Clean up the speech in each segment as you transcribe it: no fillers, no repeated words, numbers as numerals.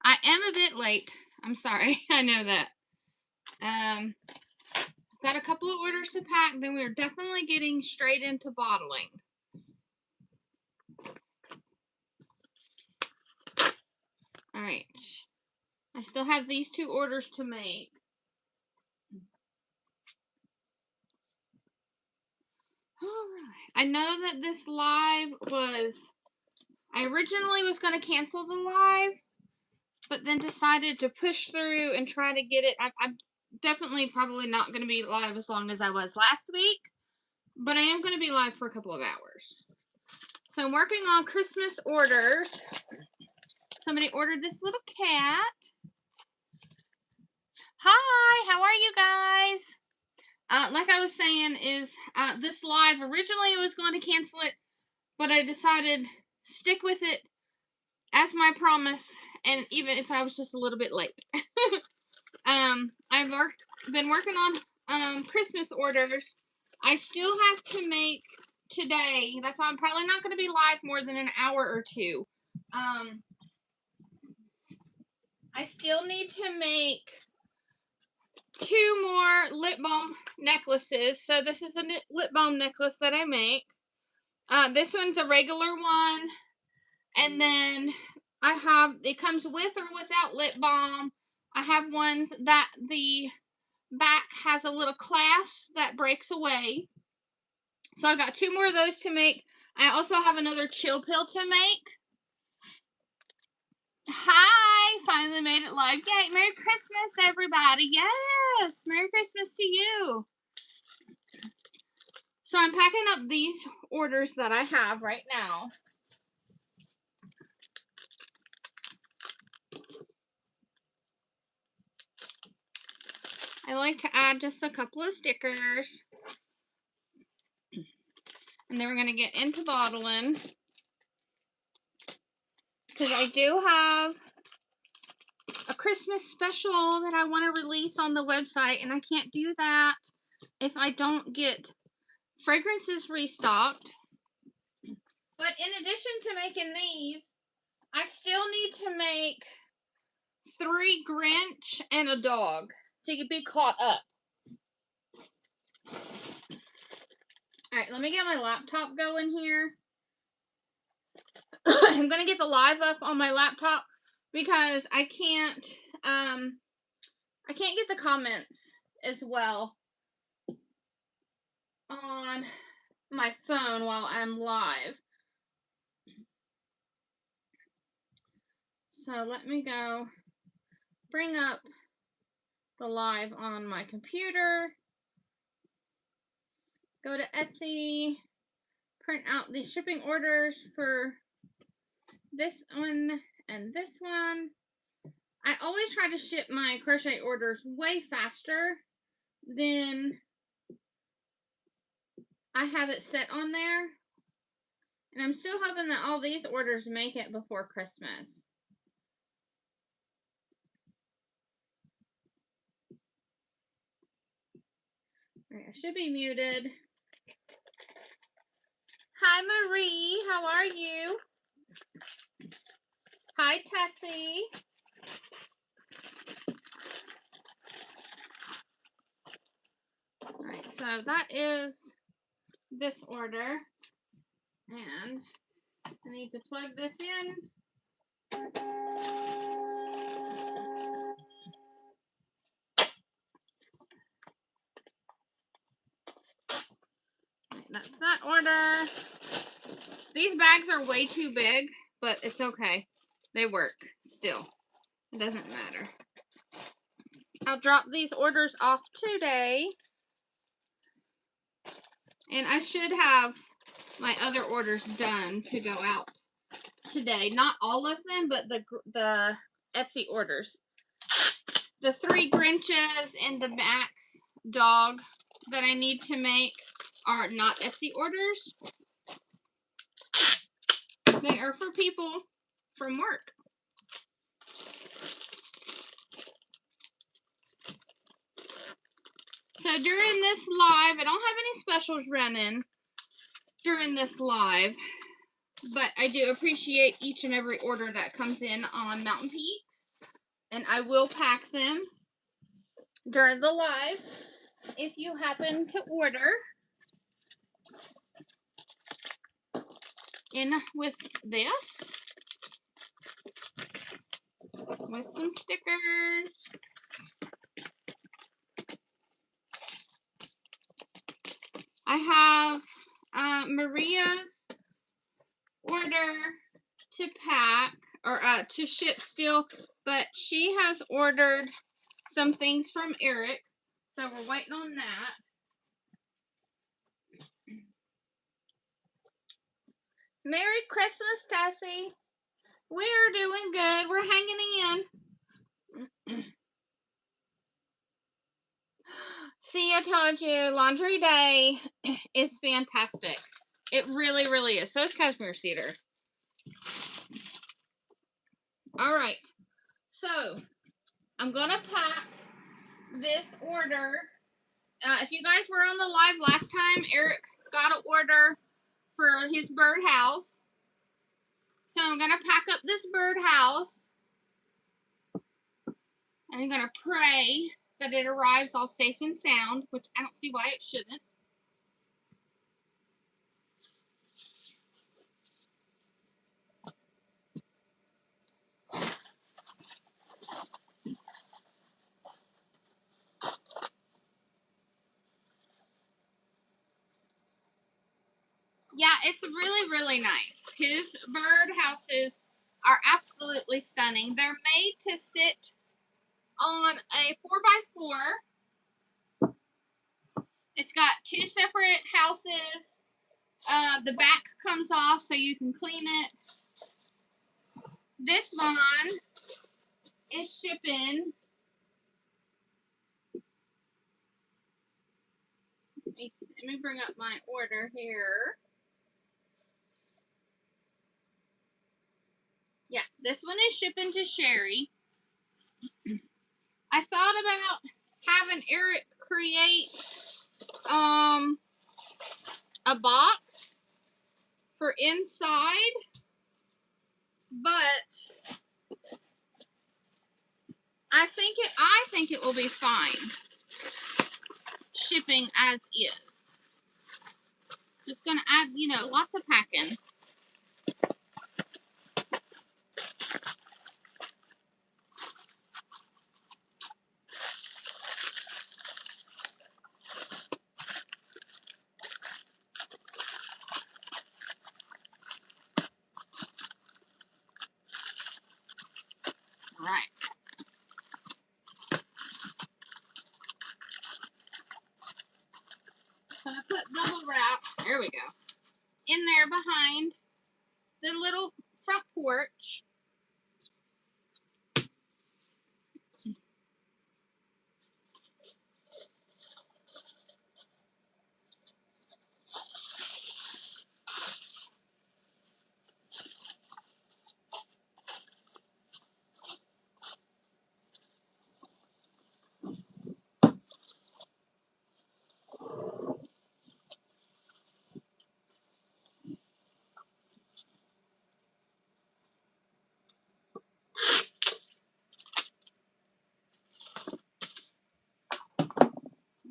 I am a bit late. I'm sorry. I know that. Got a couple of orders to pack, then we're definitely getting straight into bottling. Alright. I still have these 2 orders to make. Alright. I know that this live I originally was going to cancel the live, but then decided to push through and try to get it. I'm definitely probably not going to be live as long as I was last week, but I am going to be live for a couple of hours. So I'm working on Christmas orders. Somebody ordered this little cat. Hi, how are you guys? Like I was saying, this live, originally I was going to cancel it, but I decided stick with it as my promise, and even if I was just a little bit late. I've been working on Christmas orders. I still have to make today. That's why I'm probably not going to be live more than an hour or 2. I still need to make 2 more lip balm necklaces. So this is a lip balm necklace that I make. This one's a regular one. And then it comes with or without lip balm. I have ones that the back has a little clasp that breaks away. So I've got 2 more of those to make. I also have another chill pill to make. Hi! Finally made it live. Yay! Merry Christmas, everybody! Yes! Merry Christmas to you! So I'm packing up these orders that I have right now. I like to add just a couple of stickers. And then we're going to get into bottling. Because I do have a Christmas special that I want to release on the website. And I can't do that if I don't get fragrances restocked. But in addition to making these, I still need to make 3 Grinch and a dog to be caught up. Alright, let me get my laptop going here. I'm going to get the live up on my laptop because I can't get the comments as well on my phone while I'm live. So let me go bring up the live on my computer. Go to Etsy, print out the shipping orders for this one and this one. I always try to ship my crochet orders way faster than I have it set on there. And I'm still hoping that all these orders make it before Christmas. Alright, I should be muted. Hi, Marie. How are you? Hi, Tessie. Alright, so that is this order. And I need to plug this in. Alright, that's that order. These bags are way too big, but it's okay. They work still. It doesn't matter. I'll drop these orders off today. And I should have my other orders done to go out today. Not all of them, but the Etsy orders. The 3 Grinches and the Max dog that I need to make are not Etsy orders. They are for people from work. So during this live, I don't have any specials running during this live, but I do appreciate each and every order that comes in on Mountain Peaks. And I will pack them during the live if you happen to order in with this, with some stickers. I have Maria's order to pack, or to ship still, but she has ordered some things from Eric, so we're waiting on that. Merry Christmas, Tessie. We're doing good. We're hanging in. See, I told you, laundry day is fantastic. It really, really is. So is cashmere cedar. All right. So, I'm going to pack this order. If you guys were on the live last time, Eric got an order for his birdhouse. So, I'm going to pack up this birdhouse. And I'm going to pray that it arrives all safe and sound, which I don't see why it shouldn't. Yeah, it's really, really nice. His bird houses are absolutely stunning. They're made to sit on a 4x4. It's got two separate houses. The back comes off so you can clean it. This one is shipping. Let me bring up my order here. Yeah, this one is shipping to Sherry. I thought about having Eric create a box for inside, but I think it will be fine shipping as is. Just gonna add, lots of packing. All right. So I put bubble wrap, there we go, in there behind the little front porch.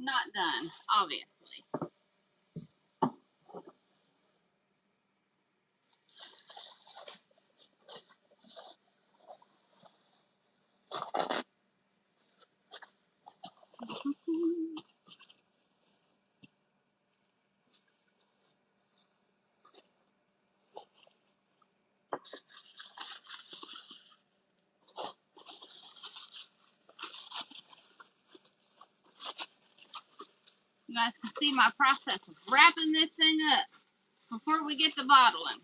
Not done, obviously. You guys can see my process of wrapping this thing up before we get to bottling.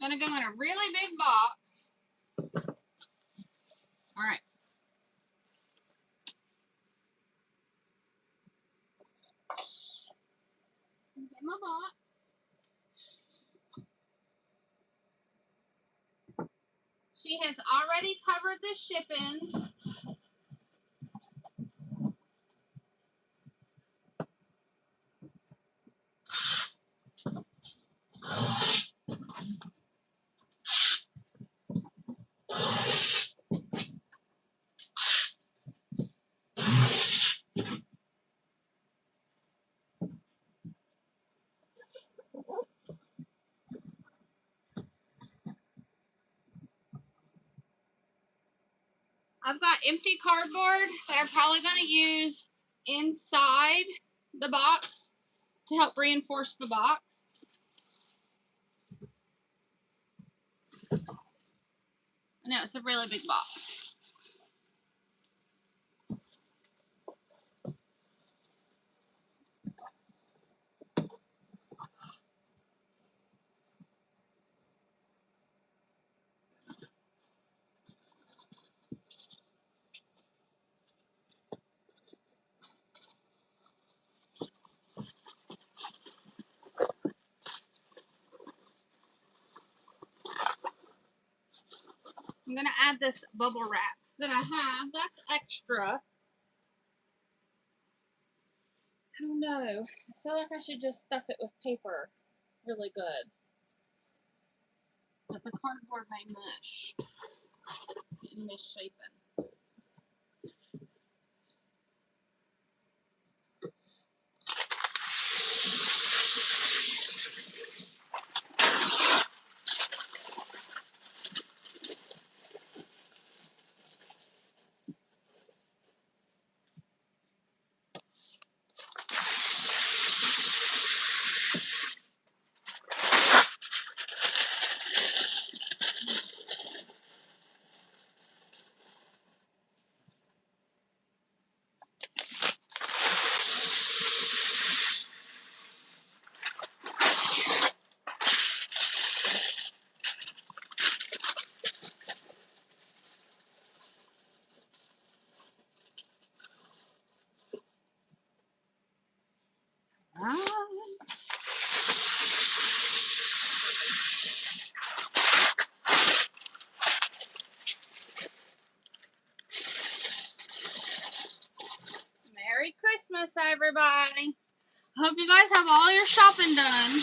Gonna go in a really big box. All right. She has already covered the shipping. I've got empty cardboard that I'm probably going to use inside the box to help reinforce the box. I know, it's a really big box. I'm going to add this bubble wrap that I have. That's extra. I don't know. I feel like I should just stuff it with paper really good. But the cardboard may mush and misshapen. Merry Christmas, everybody. Hope you guys have all your shopping done.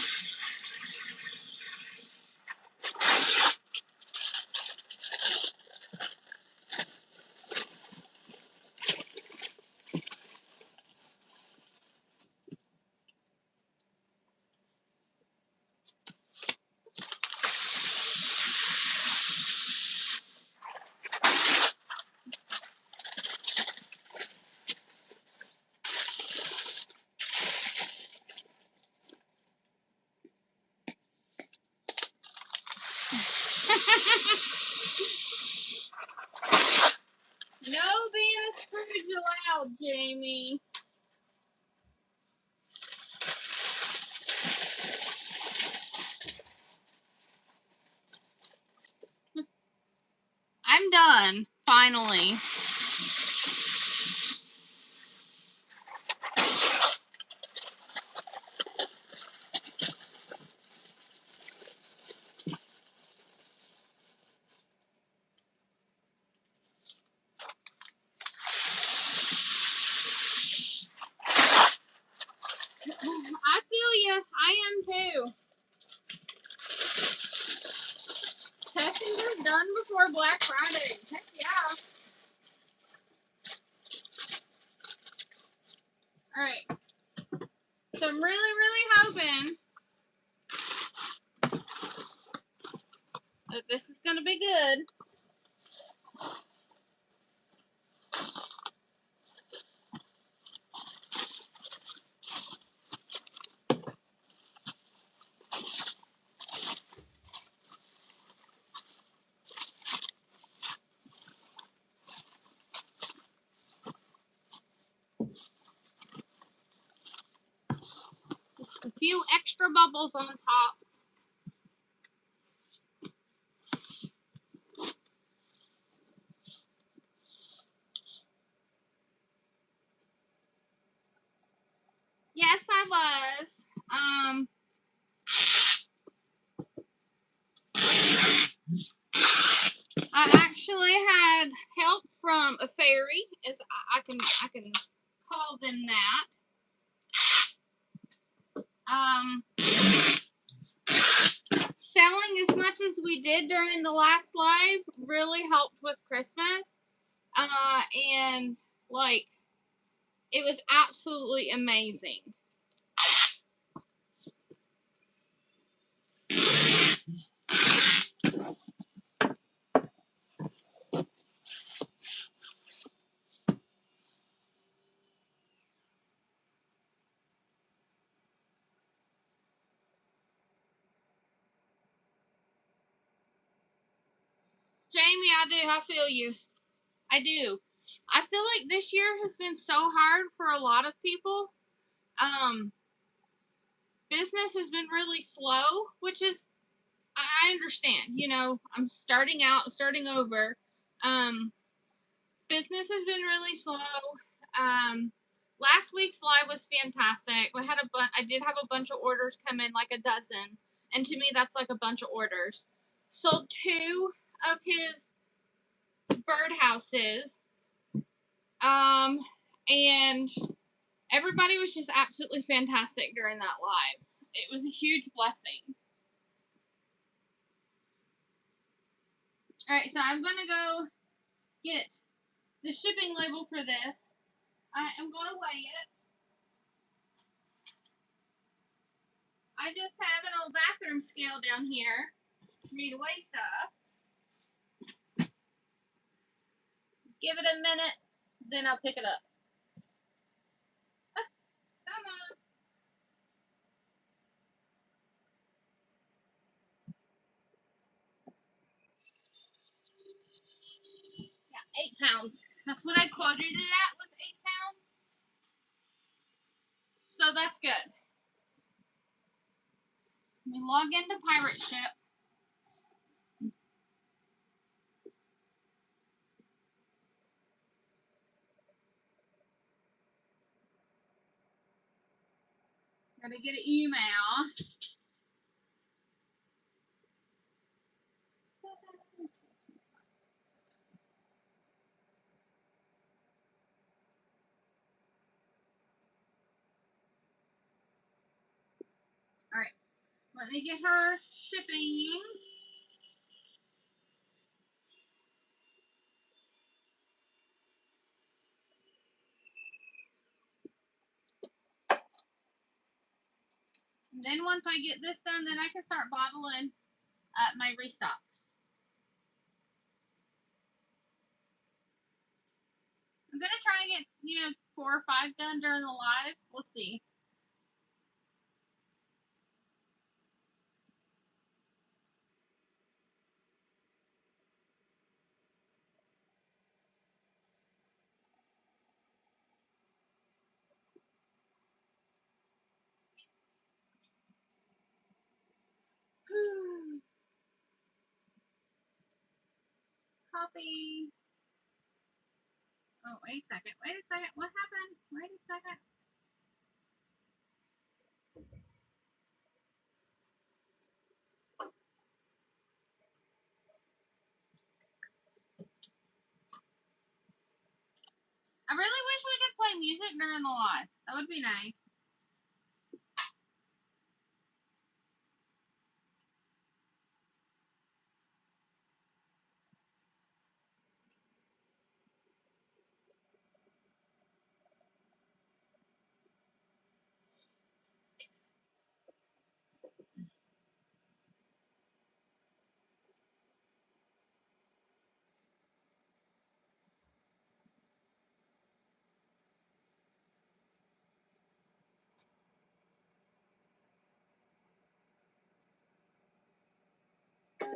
No being a Scrooge allowed, Jamie. I'm done, finally. I feel you. I am too. Testing is done before Black Friday. Heck yeah. Alright. So I'm really hoping that this is going to be good. Just a few extra bubbles on top. Yes, I was. Live really helped with Christmas. And like, it was absolutely amazing. Jamie, I do. I feel you. I do. I feel like this year has been so hard for a lot of people. Business has been really slow, which is, I understand. You know, I'm starting out, starting over. Business has been really slow. Last week's live was fantastic. I did have a bunch of orders come in, like a dozen, and to me that's like a bunch of orders. Sold 2 of his birdhouses, and everybody was just absolutely fantastic during that live. It was a huge blessing. All right, so I'm gonna go get the shipping label for this. I am gonna weigh it. I just have an old bathroom scale down here for me to weigh stuff. Give it a minute, then I'll pick it up. Come on. Yeah, 8 pounds. That's what I quoted it at, was 8 pounds. So that's good. Let me log into Pirate Ship. Gotta get an email. Alright, let me get her shipping. And then once I get this done, then I can start bottling my restocks. I'm gonna try and get, 4 or 5 done during the live. We'll see. Copy. Oh, wait a second. Wait a second. What happened? Wait a second. I really wish we could play music during the live. That would be nice.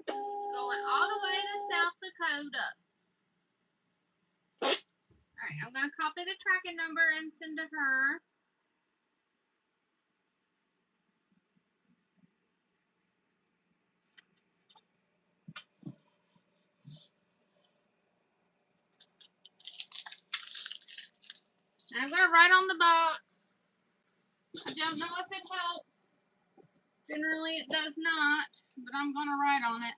Going all the way to South Dakota. Alright, I'm going to copy the tracking number and send to her. And I'm going to write on the box. I don't know if it helps. Generally it does not, but I'm going to write on it.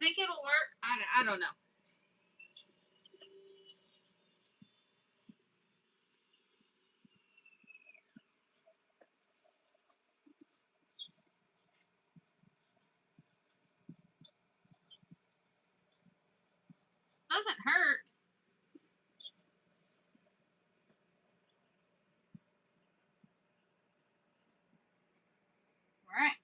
think it'll work. I don't know. Doesn't hurt. All right.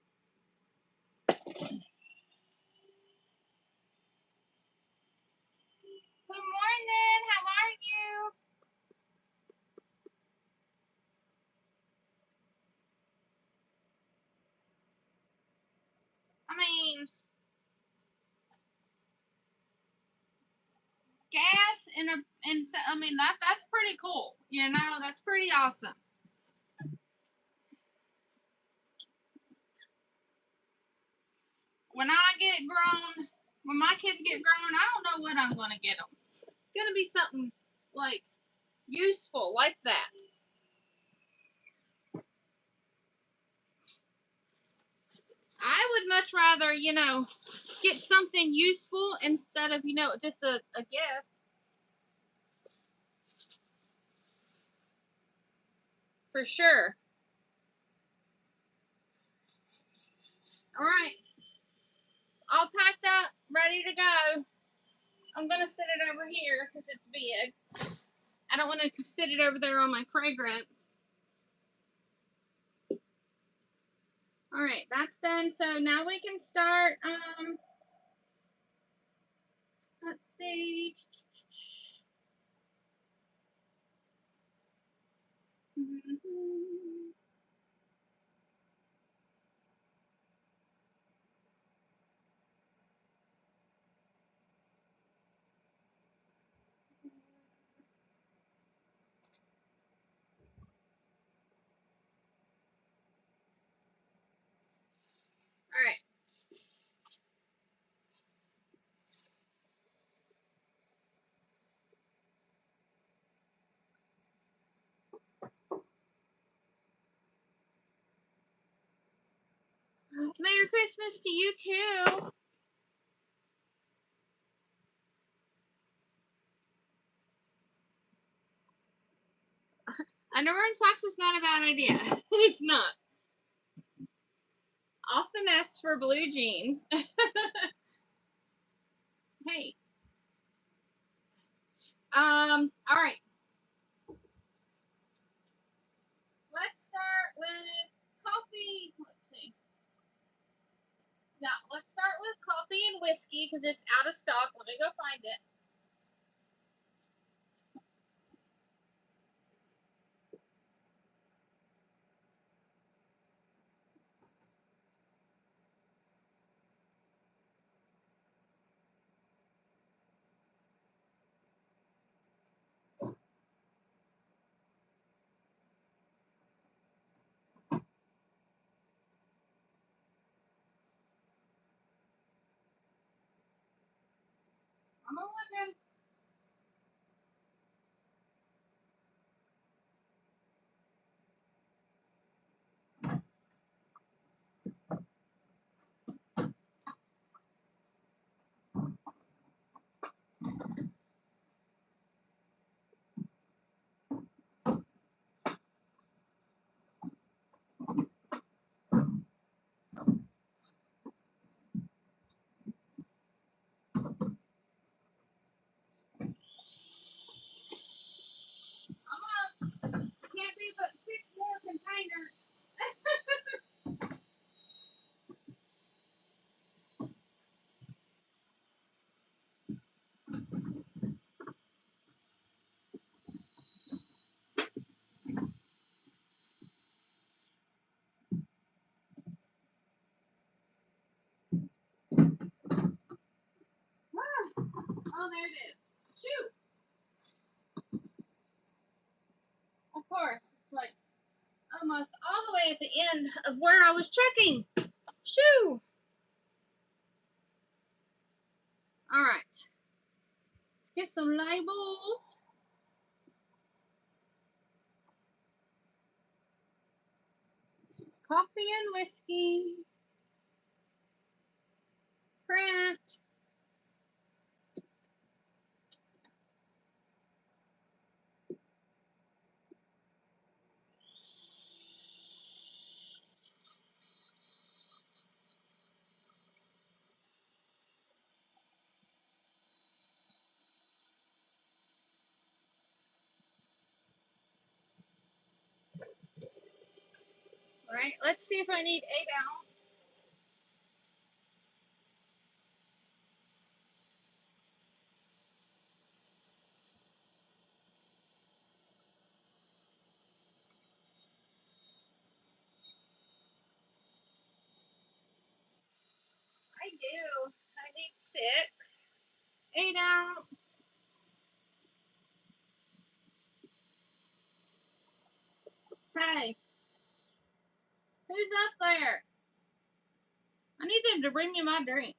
Good morning. How are you? I mean, gas and I mean that's pretty cool. You know, that's pretty awesome. When I get grown, when my kids get grown, I don't know what I'm going to get them. It's going to be something like useful like that. I would much rather, you know, get something useful instead of, you know, just a gift. For sure. All right. All packed up, ready to go. I'm going to sit it over here because it's big. I don't want to sit it over there on my fragrance. All right, that's done. So now we can start, let's see. All right. Merry Christmas to you too. Underwear and socks is not a bad idea. It's not. Austin asks for blue jeans. Hey. All right. Let's start with coffee. Let's see. Yeah, let's start with coffee and whiskey because it's out of stock. Let me go find it. I'm looking. Can't be but 6 more containers. Oh, there it is. Shoot. Of course. It's like almost all the way at the end of where I was checking. Shoo. All right. Let's get some labels. Coffee and whiskey. Print. All right, let's see if I need 8 ounce. I do. I need 6. 8 ounce. Hey, who's up there? I need them to bring me my drink.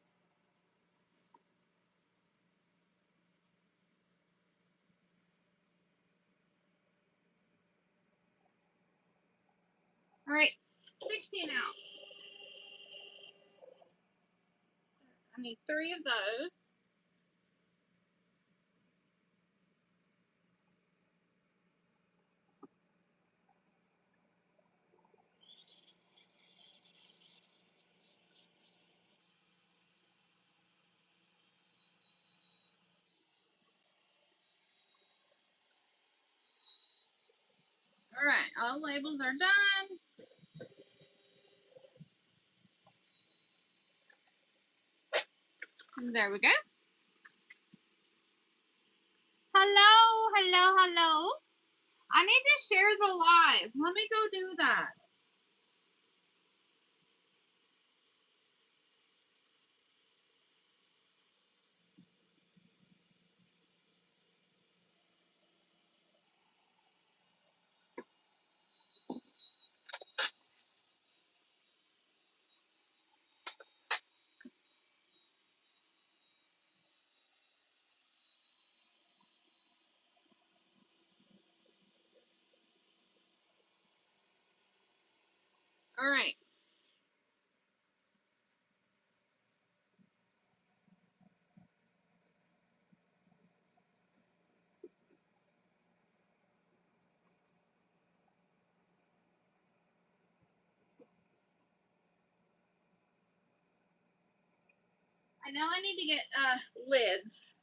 All right, 16 ounce. I need 3 of those. All right, all labels are done. There we go. Hello, hello, hello. I need to share the live. Let me go do that. All right. I know I need to get lids.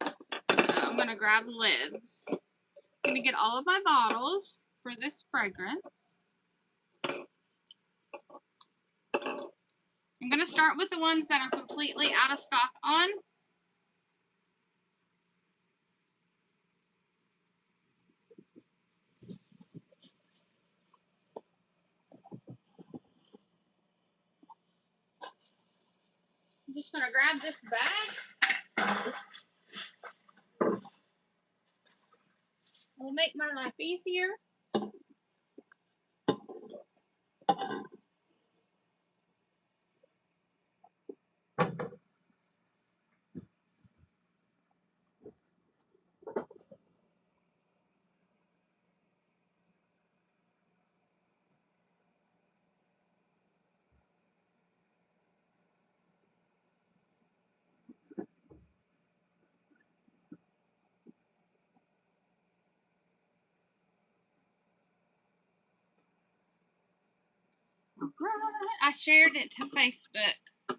So I'm gonna grab lids. I'm gonna get all of my bottles for this fragrance. I'm gonna start with the ones that are completely out of stock on. I'm just gonna grab this bag. It'll make my life easier. I shared it to Facebook.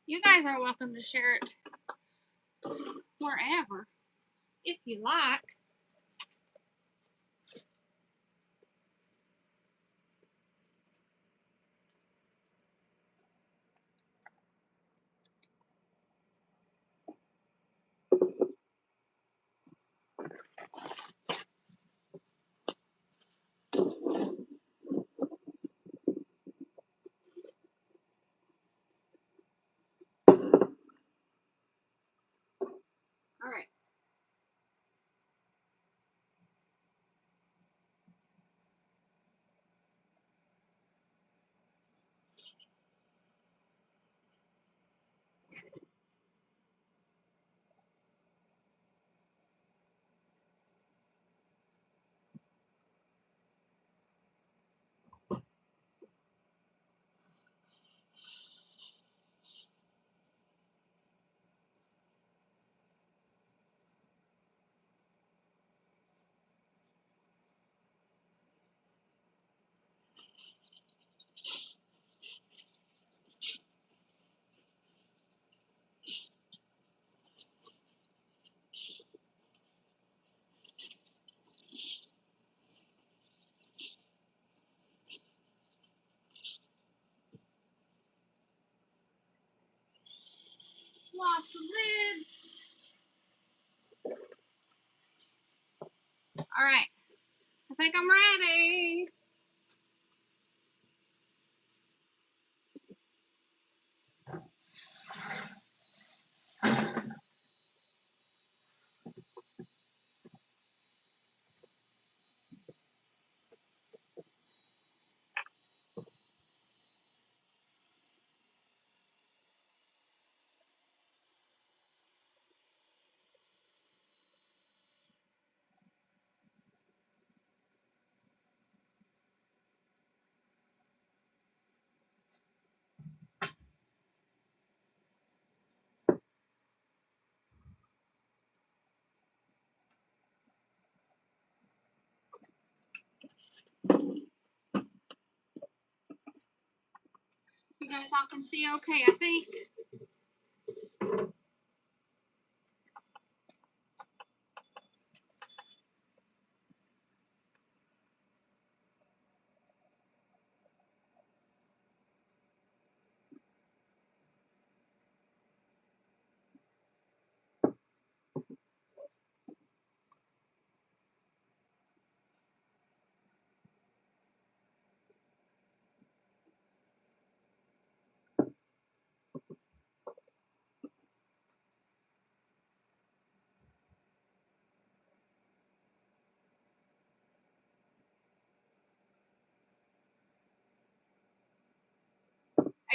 You guys are welcome to share it wherever, if you like. All right. guys all can see okay, I think.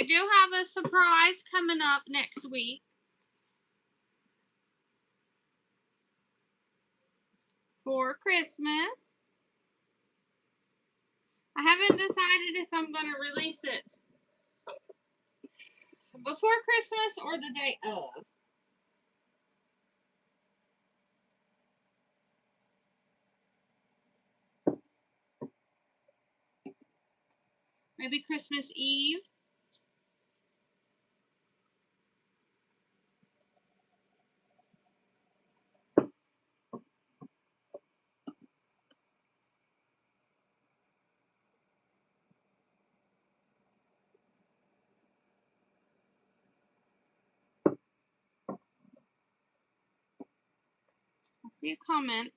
I do have a surprise coming up next week for Christmas. I haven't decided if I'm going to release it before Christmas or the day of. Maybe Christmas Eve. I see a comment.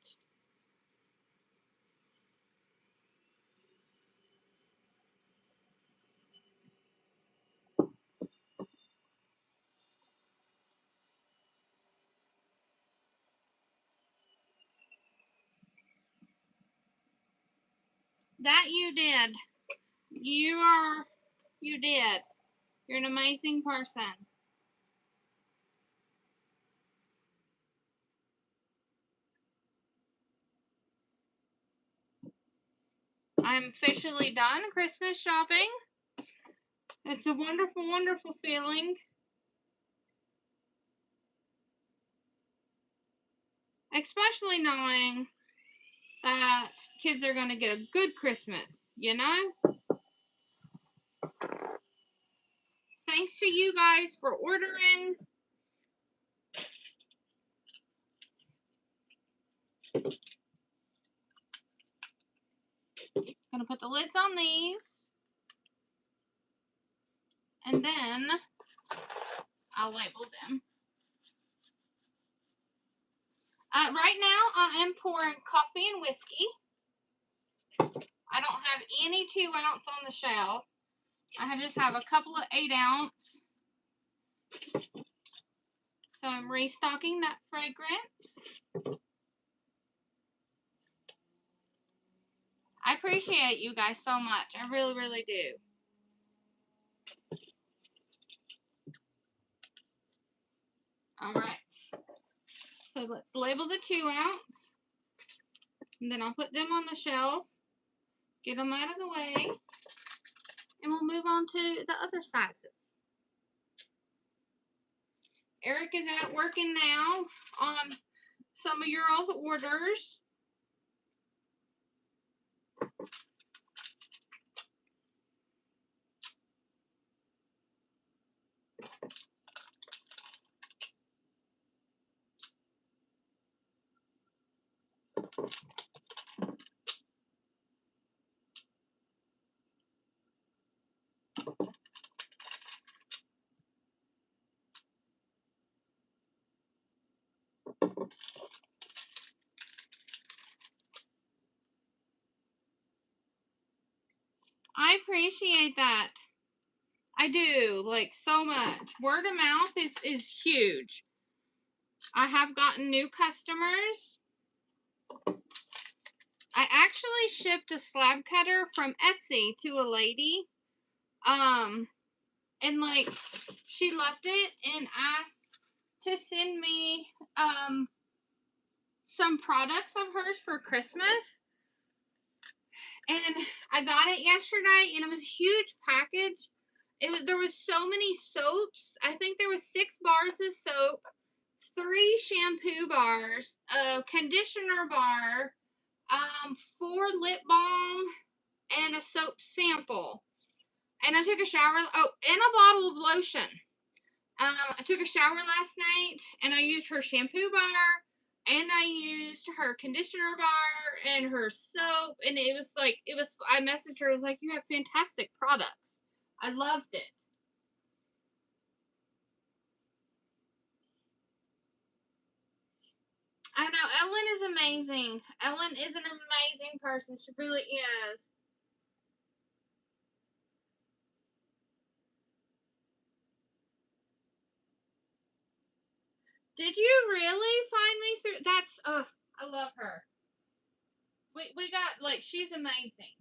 That you did. You did. You're an amazing person. I'm officially done Christmas shopping. It's a wonderful, wonderful feeling. Especially knowing that kids are going to get a good Christmas, you know? Thanks to you guys for ordering. Gonna put the lids on these. And then I'll label them. Right now I am pouring coffee and whiskey. I don't have any 2-ounce on the shelf. I just have a couple of 8-ounce. So I'm restocking that fragrance. I appreciate you guys so much. I really, really do. Alright. So let's label the 2-ounce. And then I'll put them on the shelf. Get them out of the way. And we'll move on to the other sizes. Eric is out working now on some of your all's orders. I appreciate that. I do, like, so much. Word of mouth is huge. I have gotten new customers. I actually shipped a slab cutter from Etsy to a lady. And like, she loved it and asked to send me some products of hers for Christmas. And I got it yesterday, and it was a huge package. There was so many soaps. I think there was 6 bars of soap, 3 shampoo bars, a conditioner bar, 4 lip balm, and a soap sample. And I took a shower. Oh, and a bottle of lotion. I took a shower last night, and I used her shampoo bar, and I used her conditioner bar, and her soap, and it was like, I messaged her, I was like, you have fantastic products. I loved it. I know, Ellen is amazing. Ellen is an amazing person. She really is. Did you really find me through? That's, I love her. We got, like, she's amazing.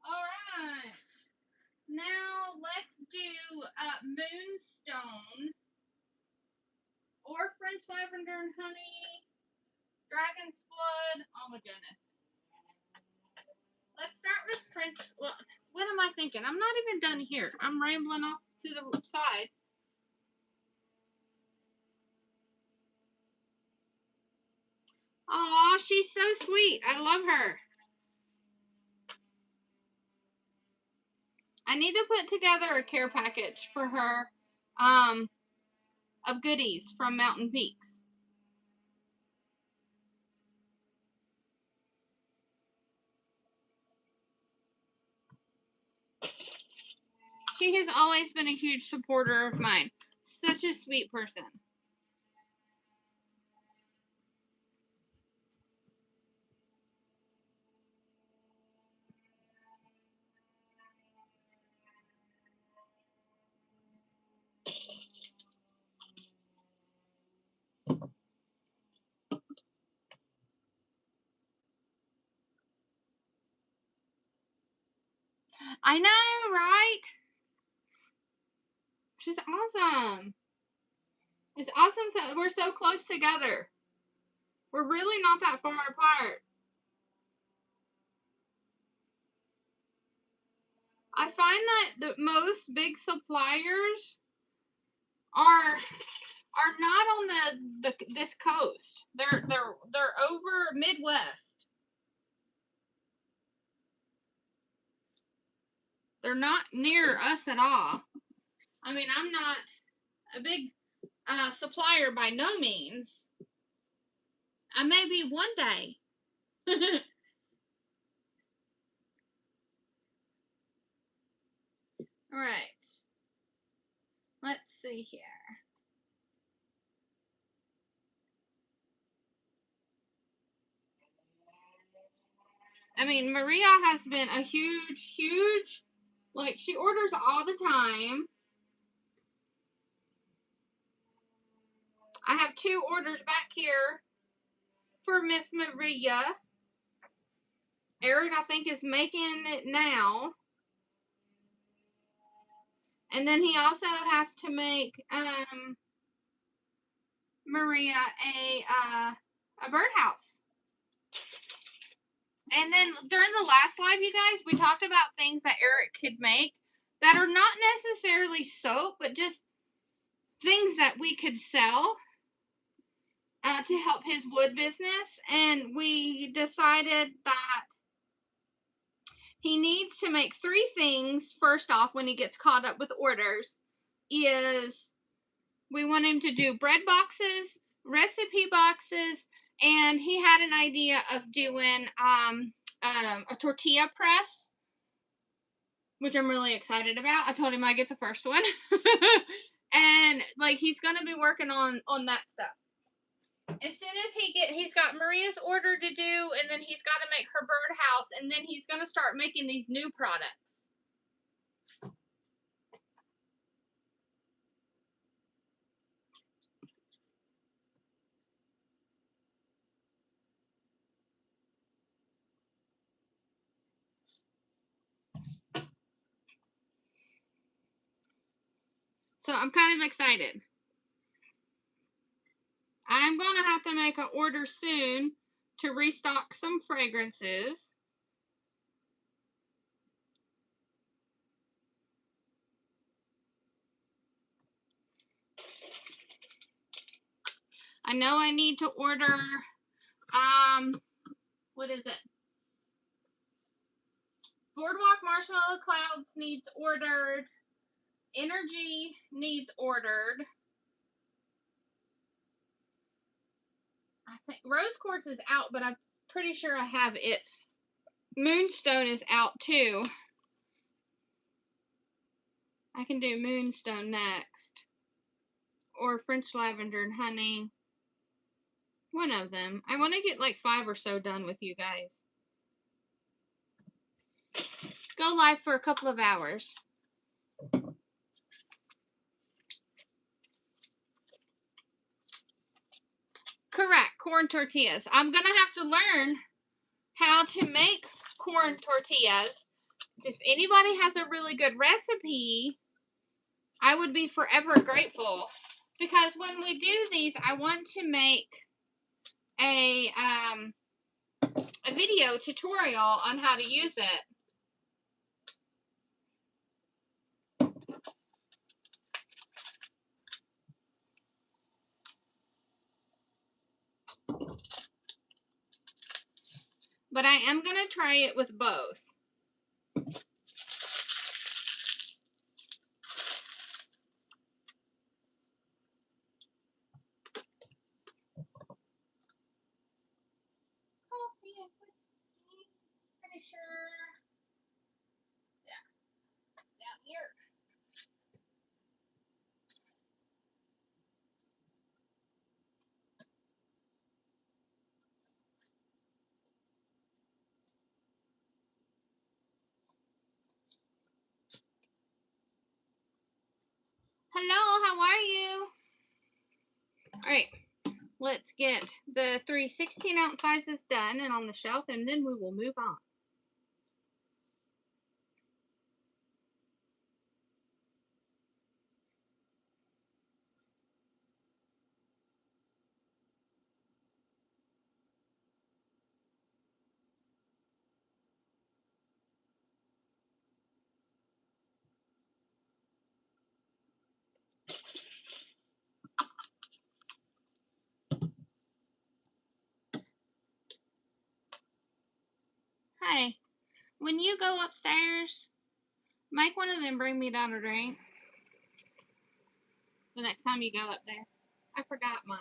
Alright. Now let's do Moonstone or French Lavender and Honey, Dragon's Blood. Oh my goodness. Let's start with French. What am I thinking? I'm not even done here. I'm rambling off to the side. Aw, she's so sweet. I love her. I need to put together a care package for her of goodies from Mountain Peaks. She has always been a huge supporter of mine. Such a sweet person. I know, right? She's awesome. It's awesome. We're so close together. We're really not that far apart. I find that the most big suppliers are not on this coast. They're over Midwest. They're not near us at all. I mean, I'm not a big supplier by no means. I may be one day. All right. Let's see here. I mean, Maria has been a huge, like, she orders all the time. I have 2 orders back here for Miss Maria. Eric, I think, is making it now. And then he also has to make Maria a birdhouse. And then during the last live, you guys, we talked about things that Eric could make that are not necessarily soap, but just things that we could sell to help his wood business. And we decided that he needs to make 3 things. First off, when he gets caught up with orders, is we want him to do bread boxes, recipe boxes, and he had an idea of doing a tortilla press, which I'm really excited about. I told him I'd get the first one. And like, he's gonna be working on that stuff. As soon as he's got Maria's order to do, and then he's got to make her birdhouse, and then he's gonna start making these new products. So I'm kind of excited. I'm going make an order soon to restock some fragrances. I know I need to order, what is it? Boardwalk Marshmallow Clouds needs ordered. Energy needs ordered. I think Rose Quartz is out, but I'm pretty sure I have it. Moonstone is out too. I can do Moonstone next. Or French Lavender and Honey. One of them. I want to get like 5 or so done with you guys. Go live for a couple of hours. Correct. Corn tortillas. I'm going to have to learn how to make corn tortillas. If anybody has a really good recipe, I would be forever grateful. Because when we do these, I want to make a video tutorial on how to use it. But I am going to try it with both. Coffee and whiskey. Pretty sure. Yeah. It's down here. Hello, how are you? Alright, let's get the 3 16-ounce sizes done and on the shelf, and then we will move on. Hey, when you go upstairs, make one of them bring me down a drink. The next time you go up there. I forgot mine.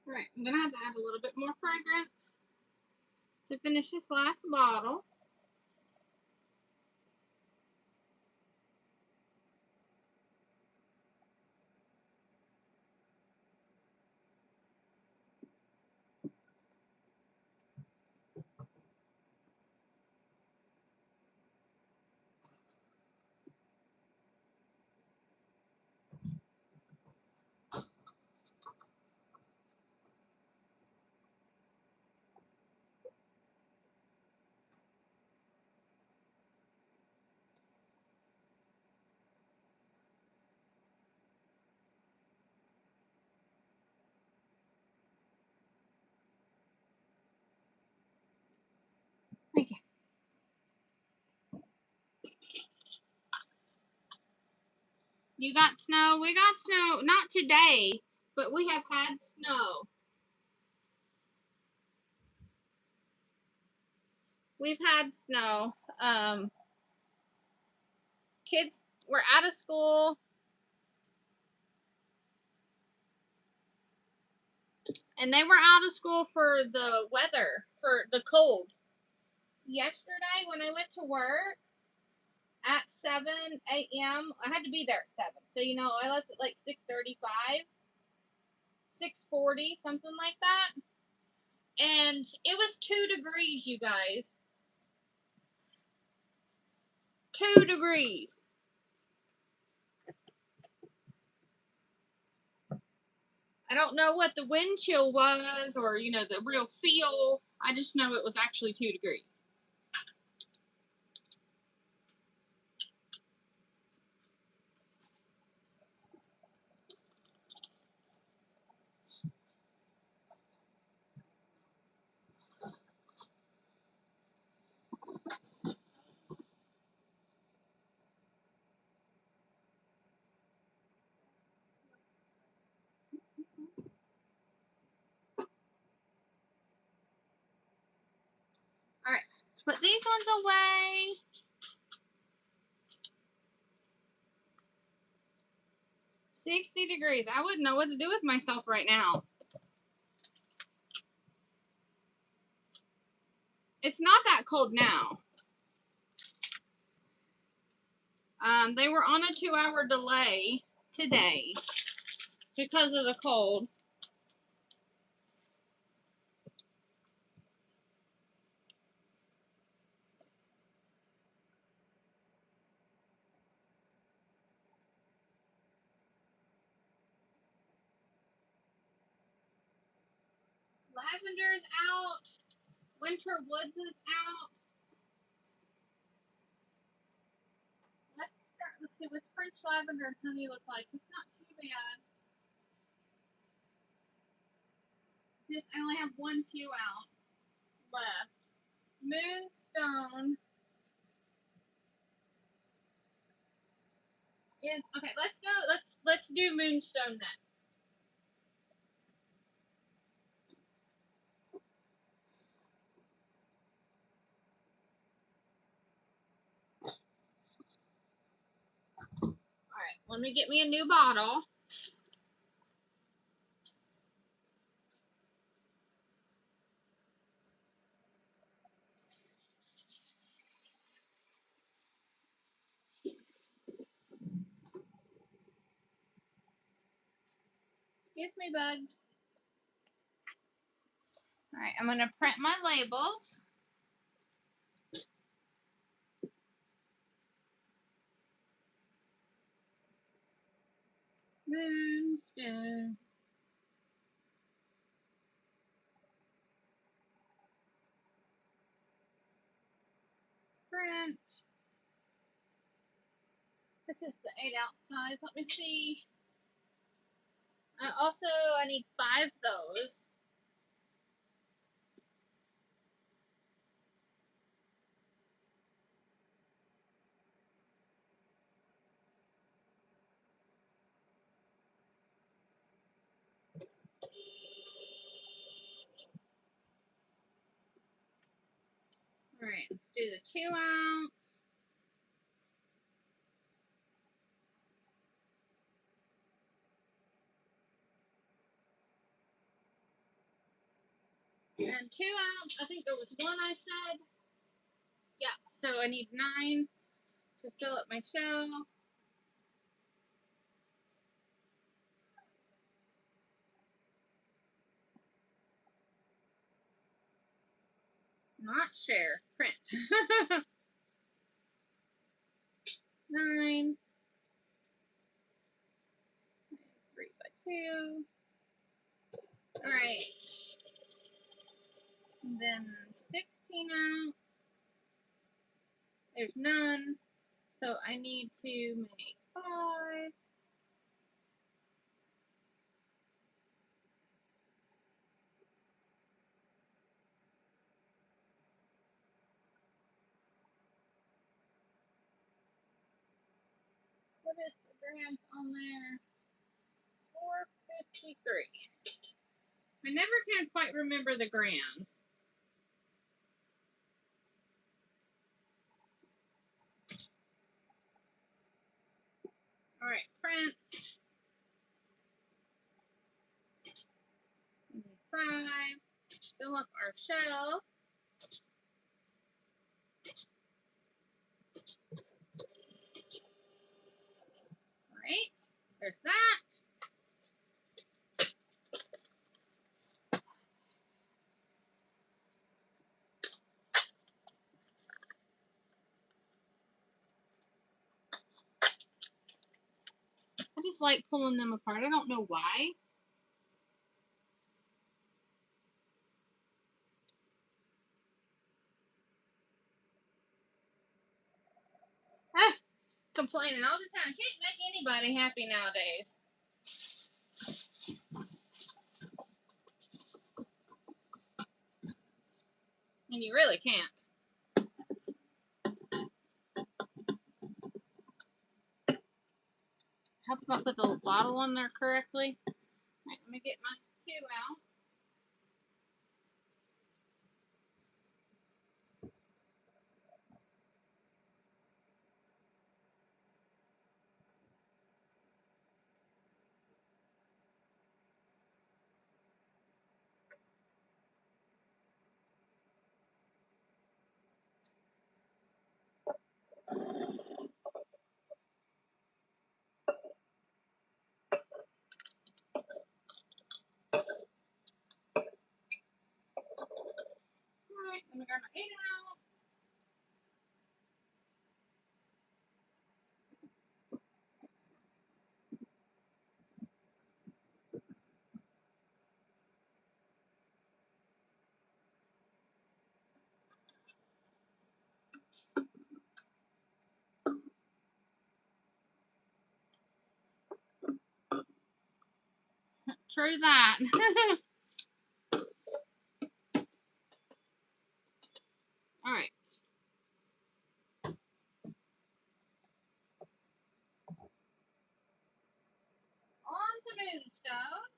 Alright, I'm going to have to add a little bit more fragrance to finish this last bottle. Thank you. You got snow? We got snow, not today, but we have had snow. We've had snow. Kids were out of school. And they were out of school for the weather, for the cold. Yesterday, when I went to work at 7 a.m., I had to be there at 7. So, you know, I left at like 6:35, 6:40, something like that. and it was 2 degrees, you guys. 2 degrees. I don't know what the wind chill was or, you know, the real feel. I just know it was actually 2 degrees. Alright, let's put these ones away. $60 degrees. I wouldn't know what to do with myself right now. It's not that cold now. They were on a 2-hour delay today because of the cold. Lavender's out. Winter Woods is out. Let's see what's French lavender and honey look like. It's not too bad. I only have 1 2-ounce left. Moonstone is okay. Let's go. Let's do Moonstone next. All right. Let me get me a new bottle. Excuse me, bugs. All right, I'm going to print my labels. Moonstone. Print. This is the 8-ounce size. Let me see. I need 5 of those. All right, let's do the 2-ounce. And 2-ounce, I think there was 1 I said. Yeah, so I need 9 to fill up my shell. Not share, print. 9. 3 by 2. Alright. Then 16-ounce. There's none. So I need to make 5. What is the grams on there? 453. I never can quite remember the grams. Alright, print. 5. Fill up our shell. Alright, there's that. just like pulling them apart. I don't know why. Ah, complaining all the time. Can't make anybody happy nowadays. And you really can't. How if I put the bottle on there correctly? Alright, let me get my two out. Alright, let me grab my 8 out. True that. Alright. On to Moonstone.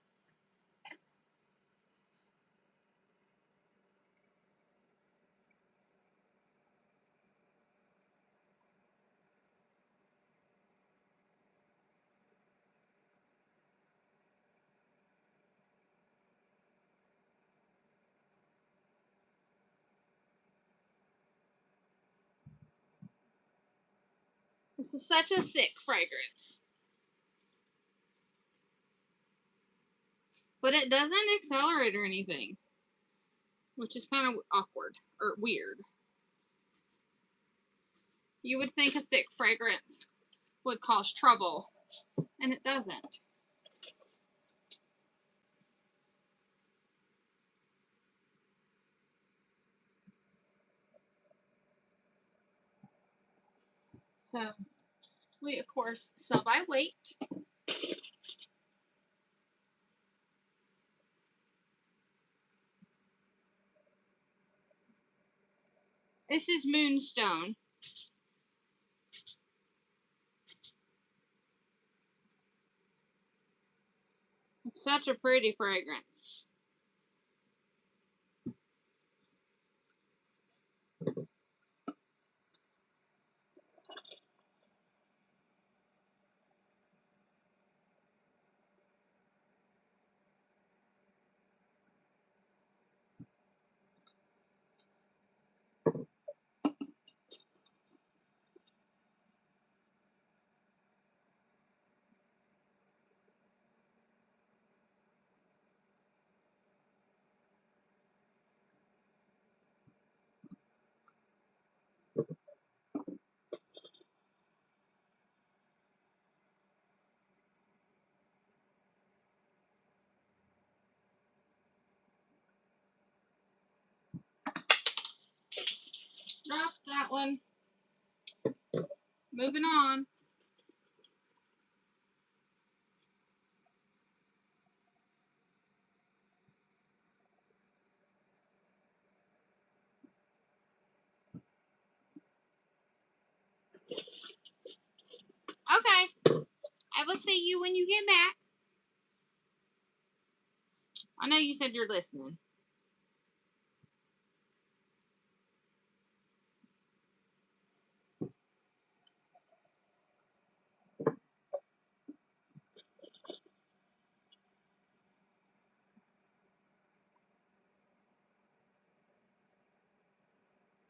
This is such a thick fragrance. But it doesn't accelerate or anything. Which is kind of awkward. Or weird. You would think a thick fragrance would cause trouble. And it doesn't. So, we of course sell by weight. This is Moonstone. It's such a pretty fragrance. Drop that one. Moving on. Okay. I will see you when you get back. I know you said you're listening.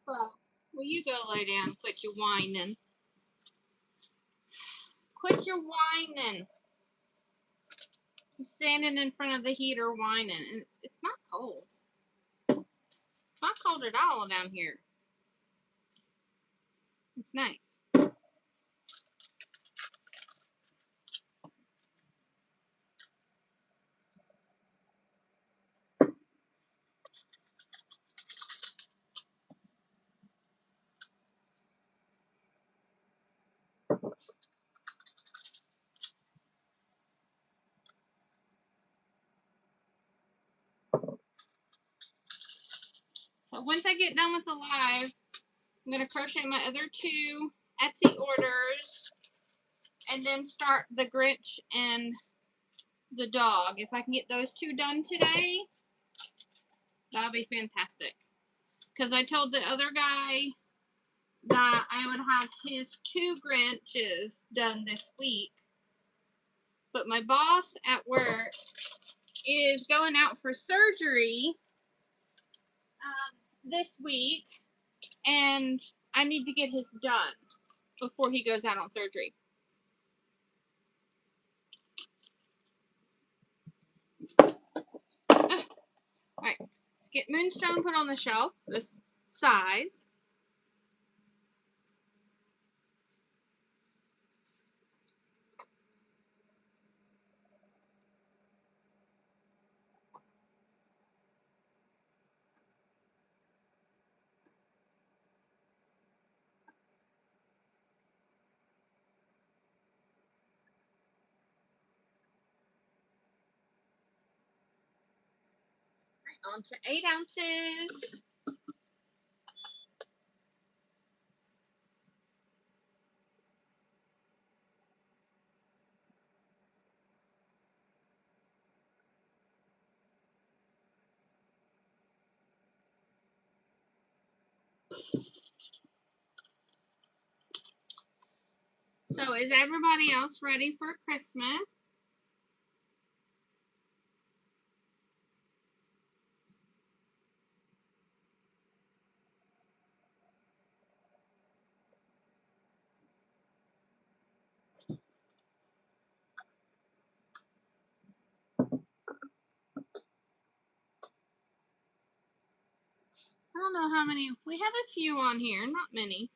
Well, will you go lay down? Quit your whining. Quit your whining. He's standing in front of the heater whining, and it's not cold. It's not cold at all down here. It's nice. So once I get done with the live, I'm going to crochet my other 2 Etsy orders and then start the Grinch and the dog. If I can get those 2 done today, that'll be fantastic. Because I told the other guy that I would have his 2 Grinches done this week. But my boss at work is going out for surgery this week, and I need to get his done before he goes out on surgery. Alright, let's get Moonstone put on the shelf, this size. On to 8 ounces. So is everybody else ready for Christmas? I don't know how many. We have a few on here, not many.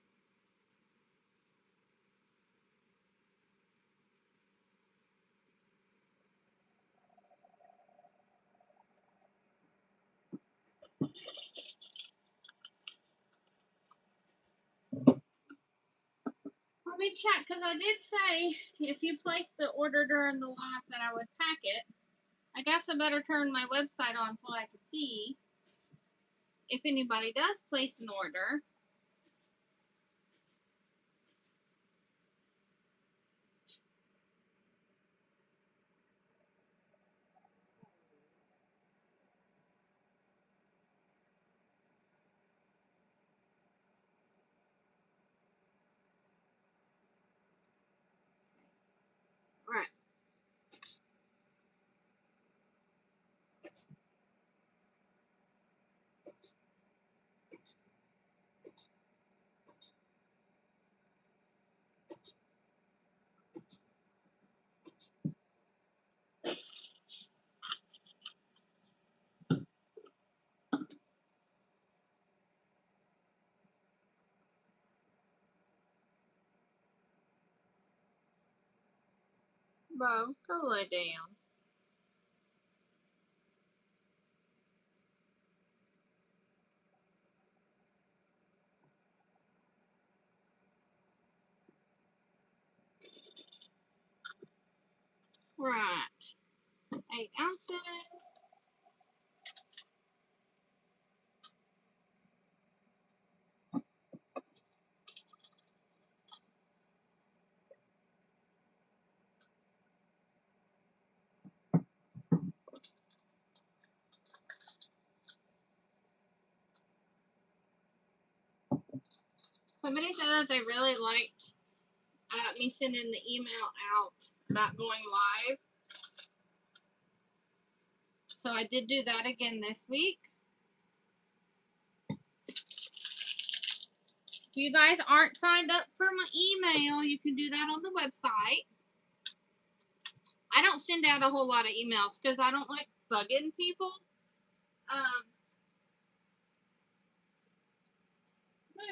Let me check, because I did say if you placed the order during the live that I would pack it. I guess I better turn my website on so I can see if anybody does place an order. Alright. Bro, go lay down. Right. 8 ounces. Somebody said that they really liked me sending the email out about going live. So I did do that again this week. If you guys aren't signed up for my email, you can do that on the website. I don't send out a whole lot of emails because I don't like bugging people.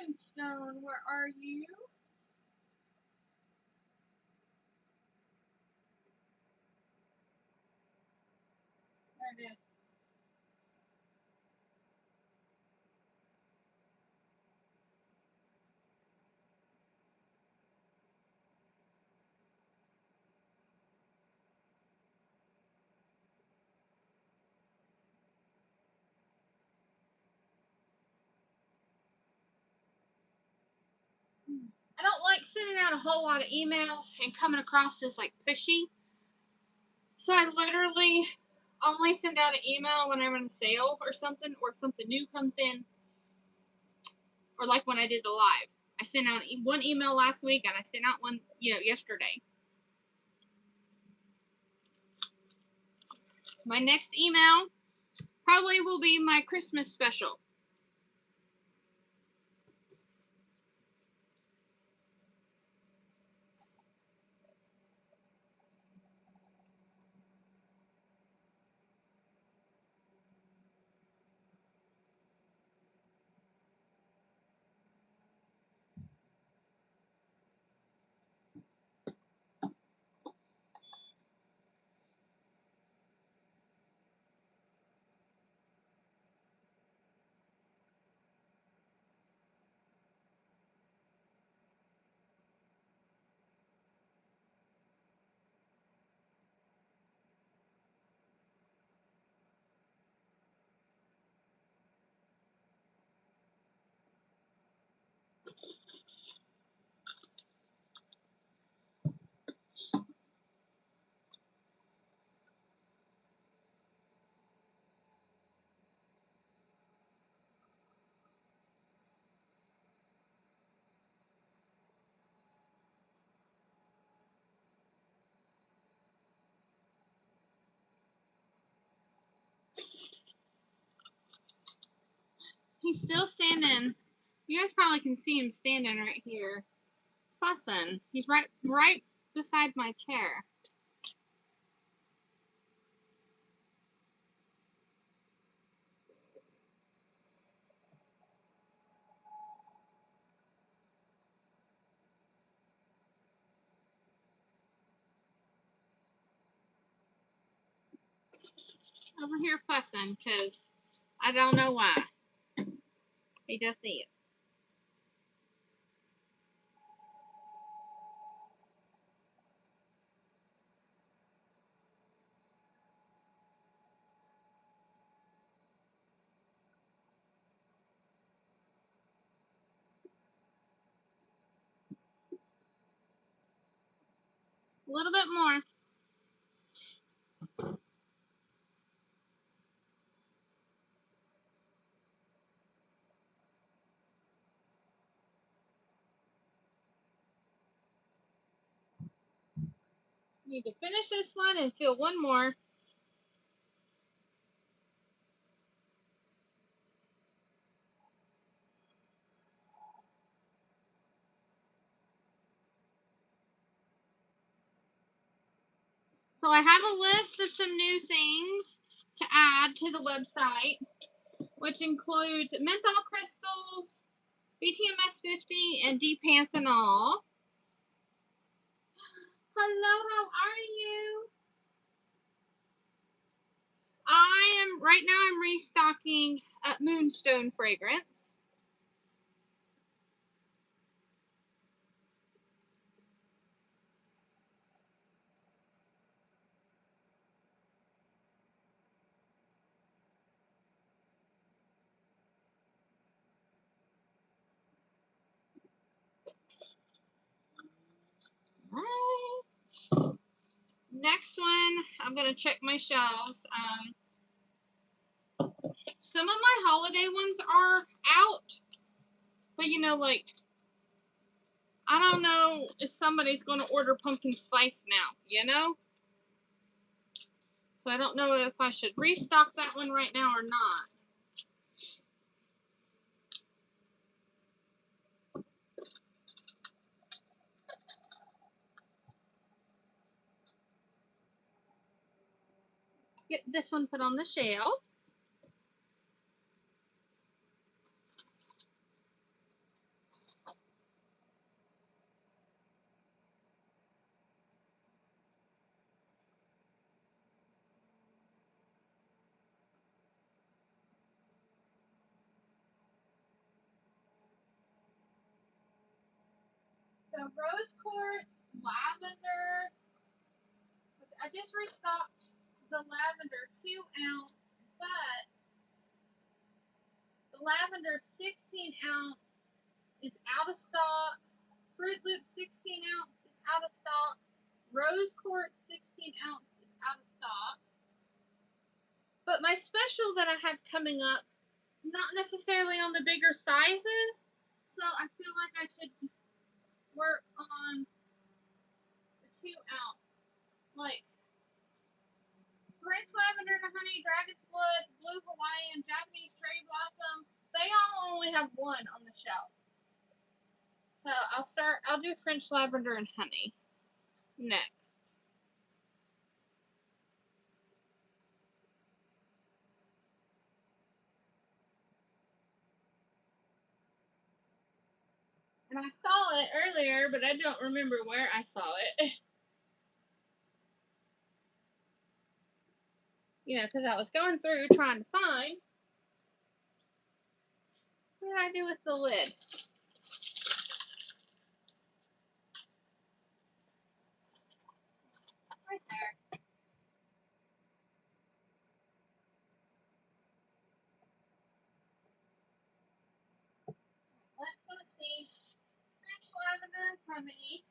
Moonstone, where are you? There it is. I don't like sending out a whole lot of emails and coming across as like pushy. So I literally only send out an email when I'm in a sale or something, or if something new comes in, or like when I did the live. I sent out one email last week and I sent out one, yesterday. My next email probably will be my Christmas special. He's still standing. You guys probably can see him standing right here, fussing. He's right beside my chair. Over here fussing because I don't know why. He just is. A little bit more. Need to finish this one and fill one more. So I have a list of some new things to add to the website, which includes menthol crystals, BTMS 50, and D-panthenol. Hello, how are you? Right now I'm restocking Moonstone fragrance. Right. Next one, I'm going to check my shelves. Some of my holiday ones are out, but like, I don't know if somebody's going to order pumpkin spice now, So I don't know if I should restock that one right now or not. Let's get this one put on the shelf. So rose quartz, lavender. I just restocked the lavender 2 ounce, but the lavender 16 ounce is out of stock. Fruit Loop 16 ounce is out of stock. Rose Quartz 16 ounce is out of stock. But my special that I have coming up, not necessarily on the bigger sizes, so I feel like I should work on the 2 ounce. Like French Lavender and Honey, Dragon's Blood, Blue Hawaiian, Japanese Cherry Blossom, they all only have one on the shelf. So I'll do French Lavender and Honey next. And I saw it earlier, but I don't remember where I saw it. You know, because I was going through trying to find. What did I do with the lid? Right there. Let's go see French Lavender and Honey.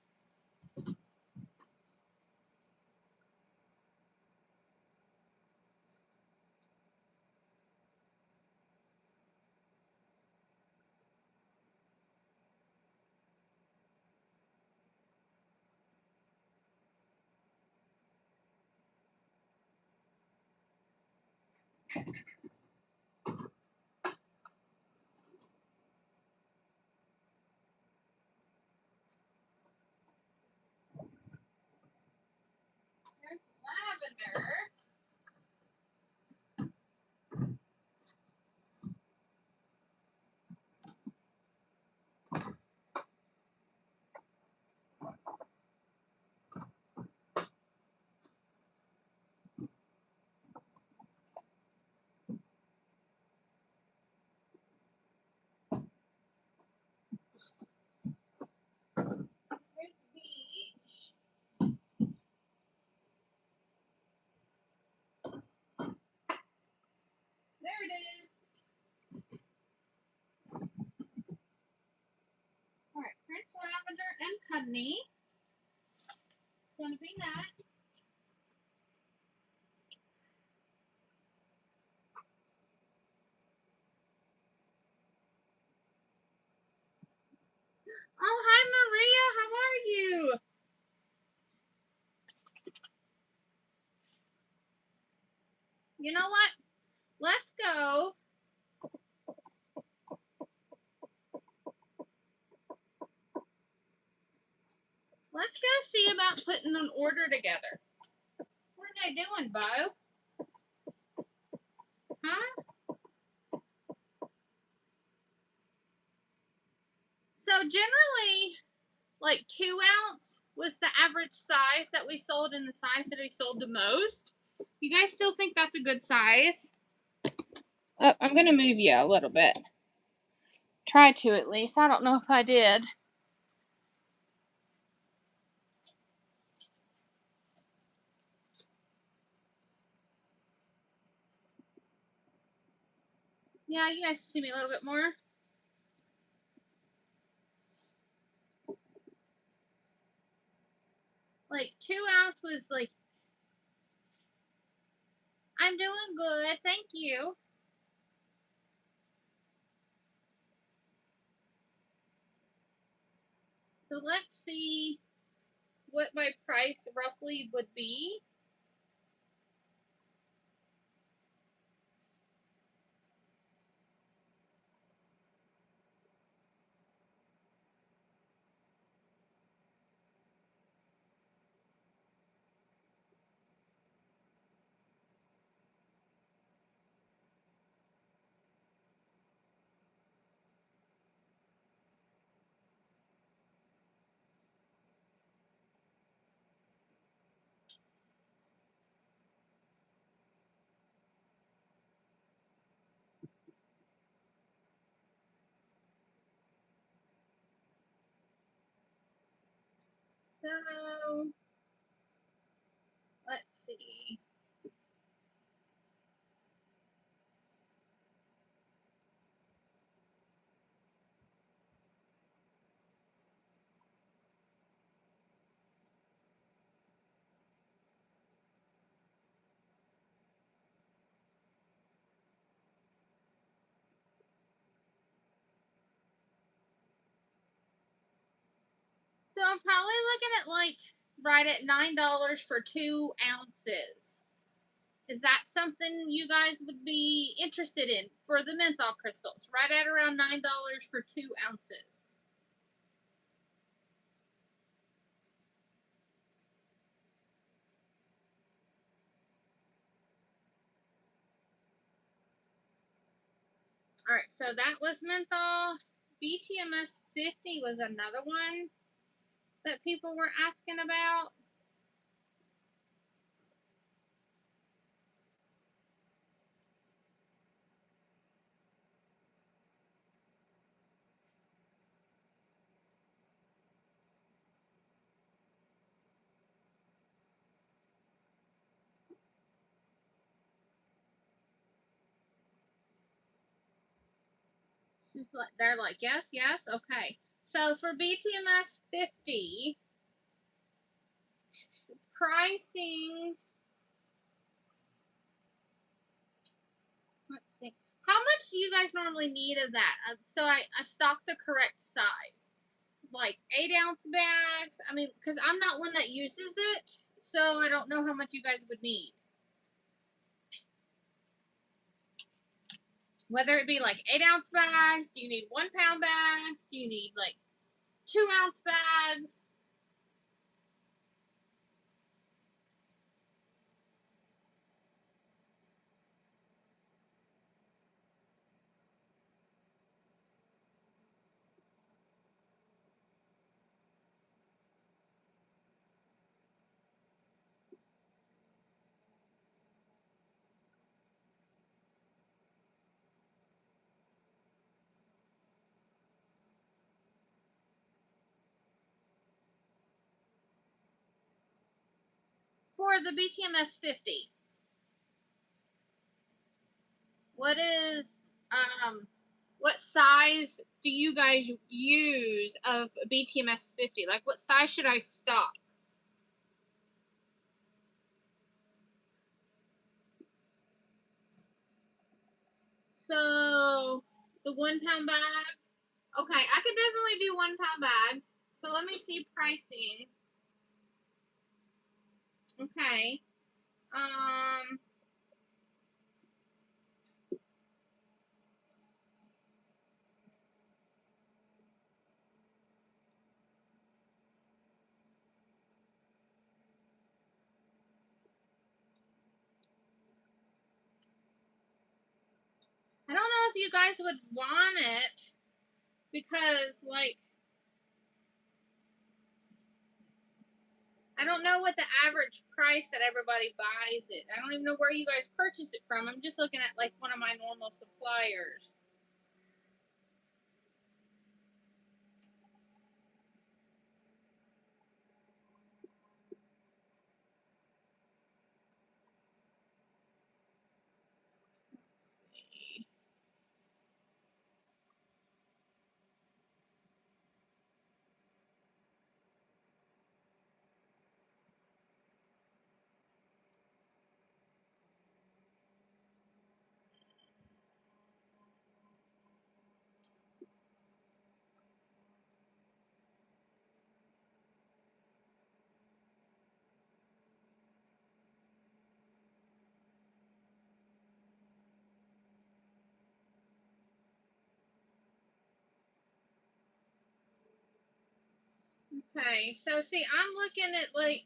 There's lavender. There's peach. There it is. Alright, French Lavender and Honey. It's gonna be next. Oh, hi Maria, how are you? You know what? Let's go. Let's go see about putting an order together. What are they doing, Bo? Huh? So generally, like 2 ounce was the average size that we sold and the size that we sold the most. You guys still think that's a good size? Oh, I'm going to move you a little bit. Try to at least. I don't know if I did. Yeah, you guys see me a little bit more. Like 2 ounce was like, I'm doing good, thank you. So let's see what my price roughly would be. So let's see. So I'm probably looking at like right at $9 for 2 ounces. Is that something you guys would be interested in for the menthol crystals? Right at around $9 for 2 ounces. All right, so that was menthol. BTMS 50 was another one that people were asking about. They're like, yes, yes, okay. So for BTMS 50, pricing, let's see. How much do you guys normally need of that? So I stocked the correct size. Like 8-ounce bags. I mean, because I'm not one that uses it, so I don't know how much you guys would need. Whether it be like 8-ounce bags, do you need 1-pound bags? Do you need like 2-ounce bags? For the BTMS 50, what is what size do you guys use of BTMS 50? Like, what size should I stock? So the 1-pound bags. Okay, I could definitely do 1-pound bags. So let me see pricing. Okay. Um. I don't know if you guys would want it because, like, I don't know what the average price that everybody buys it. I don't even know where you guys purchase it from. I'm just looking at like one of my normal suppliers. Let's see. Okay, so see, I'm looking at like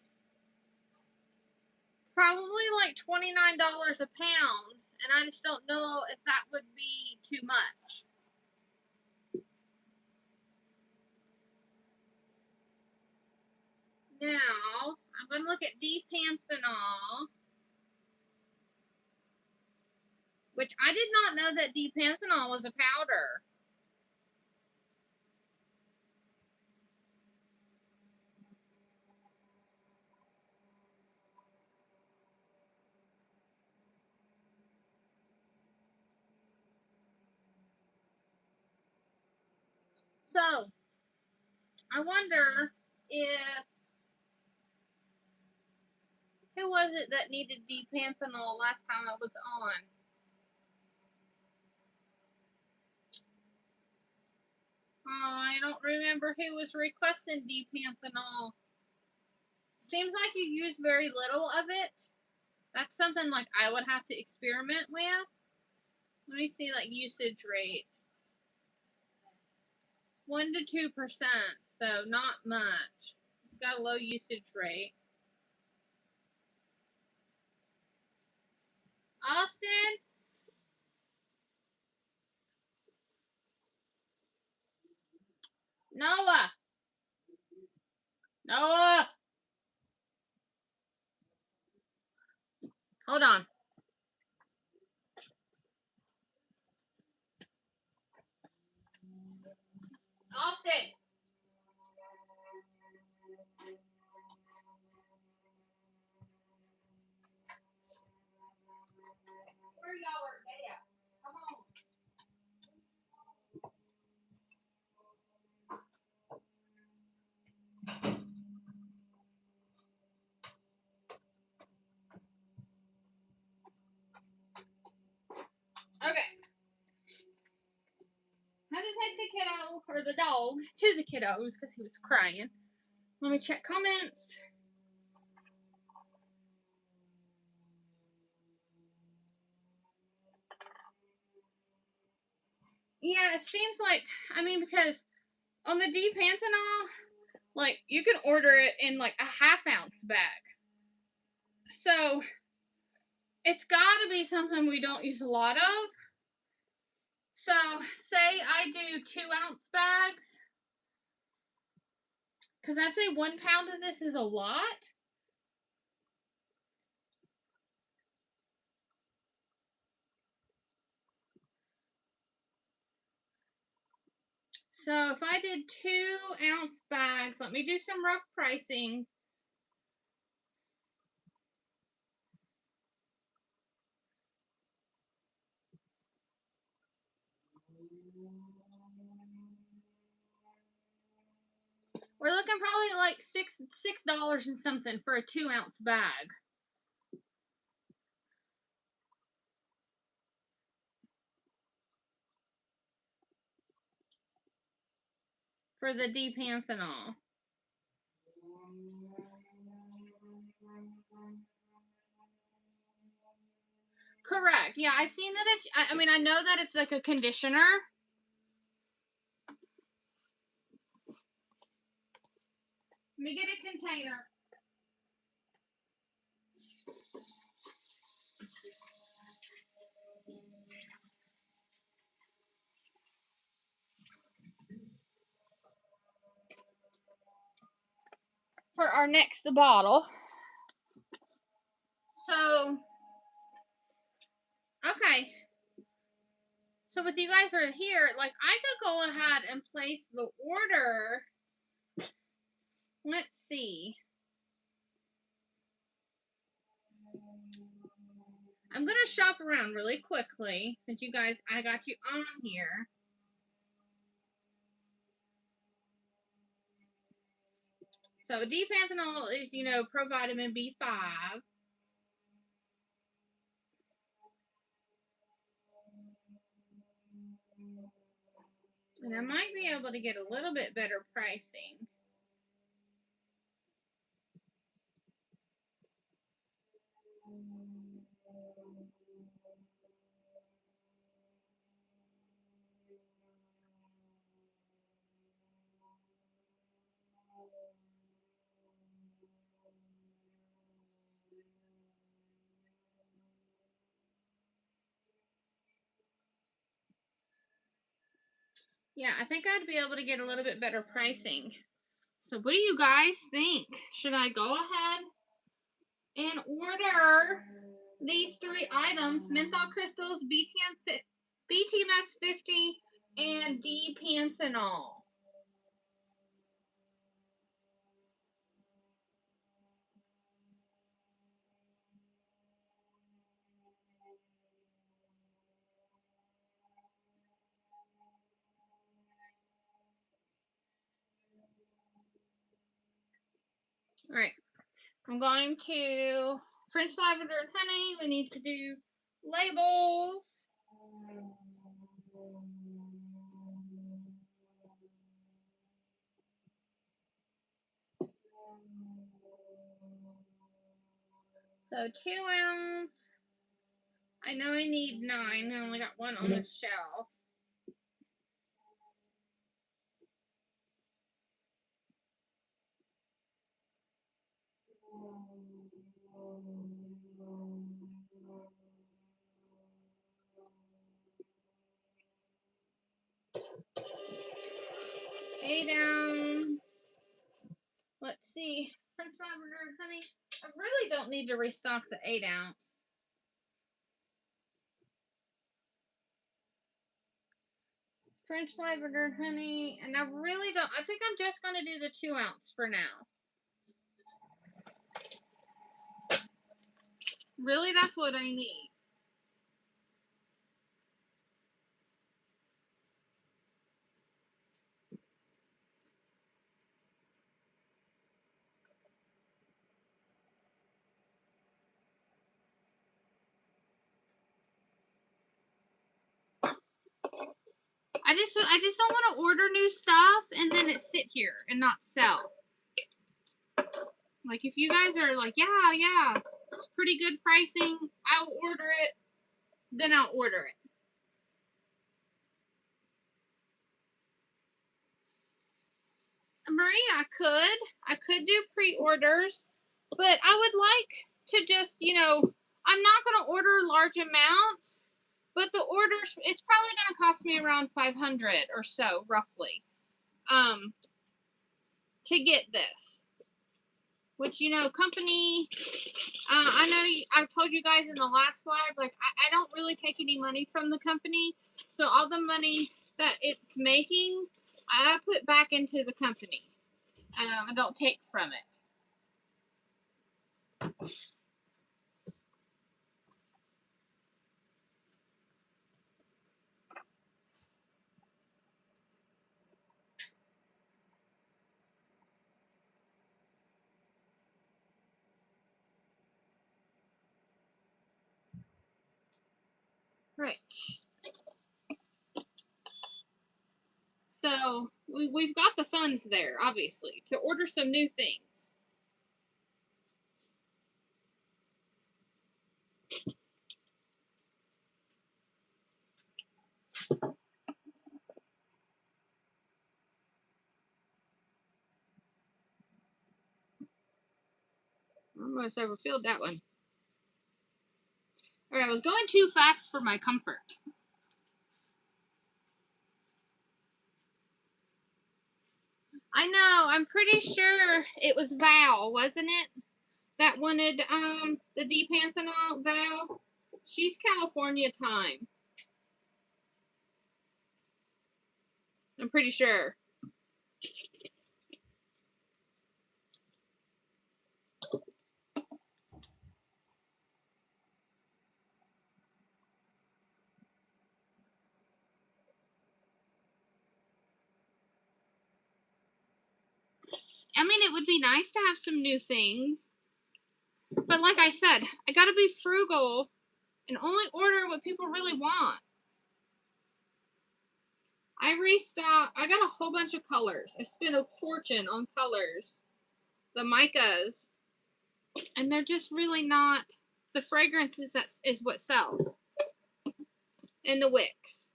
probably like $29 a pound, and I just don't know if that would be too much. Now, I'm going to look at D-panthenol, which I did not know that D-panthenol was a powder. So, I wonder if, who was it that needed D-panthenol last time I was on? I don't remember who was requesting D-panthenol. Seems like you use very little of it. That's something like I would have to experiment with. Let me see like usage rates. 1 to 2%, so not much. It's got a low usage rate. Austin? Noah? Noah? Hold on. Austin? Where y'all are at? Come on. Okay. Had to take the kiddo, or the dog, to the kiddos because he was crying. Let me check comments. Yeah, it seems like, I mean, because on the D-panthenol, like, you can order it in, like, a half-ounce bag. So, it's got to be something we don't use a lot of. So, say I do 2-ounce bags, because I'd say 1 pound of this is a lot. So, if I did 2-ounce bags, let me do some rough pricing. We're looking probably like $6 and something for a 2-ounce bag. For the D-panthenol. Correct. Yeah, I seen that it's, I mean, I know that it's like a conditioner. Let me get a container. For our next bottle. So, okay. So with you guys are here, like I could go ahead and place the order. Let's see. I'm going to shop around really quickly since you guys, I got you on here. So D-panthenol is, you know, provitamin B5. And I might be able to get a little bit better pricing. Yeah, I think I'd be able to get a little bit better pricing. So what do you guys think? Should I go ahead and order these 3 items, menthol crystals, BTMS 50, and D-panthenol? All right, I'm going to French lavender and honey. We need to do labels. So 2 ounce. I know I need 9. I only got one on the shelf. Eight ounce. Let's see. French lavender honey. I really don't need to restock the 8 ounce. French lavender honey. And I really don't. I think I'm just going to do the 2 ounce for now. Really, that's what I need. I just don't want to order new stuff and then it sit here and not sell. Like if you guys are like, yeah, it's pretty good pricing, I'll order it, then I'll order it. Marie, I could do pre-orders, but I would like to just, I'm not going to order large amounts, but the orders, it's probably going to cost me around 500 or so, roughly, to get this. Which, company, I know I've told you guys in the last slide, like, I don't really take any money from the company, so all the money that it's making, I put back into the company. I don't take from it. Right. So we've got the funds there, obviously, to order some new things. I almost overfilled that one. All right, I was going too fast for my comfort. I know. I'm pretty sure it was Val, wasn't it? That wanted the D-Panthenol. Val. She's California time. I'm pretty sure. I mean, it would be nice to have some new things. But like I said, I gotta be frugal and only order what people really want. I restocked. I got a whole bunch of colors. I spent a fortune on colors. The micas. And they're just really not. The fragrance is what sells. And the wicks.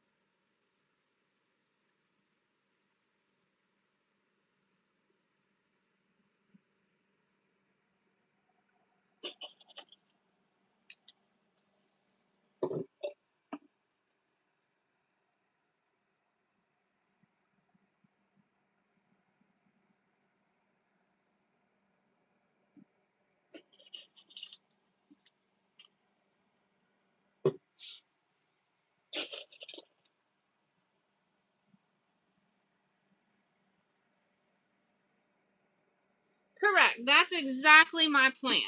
Correct. That's exactly my plan.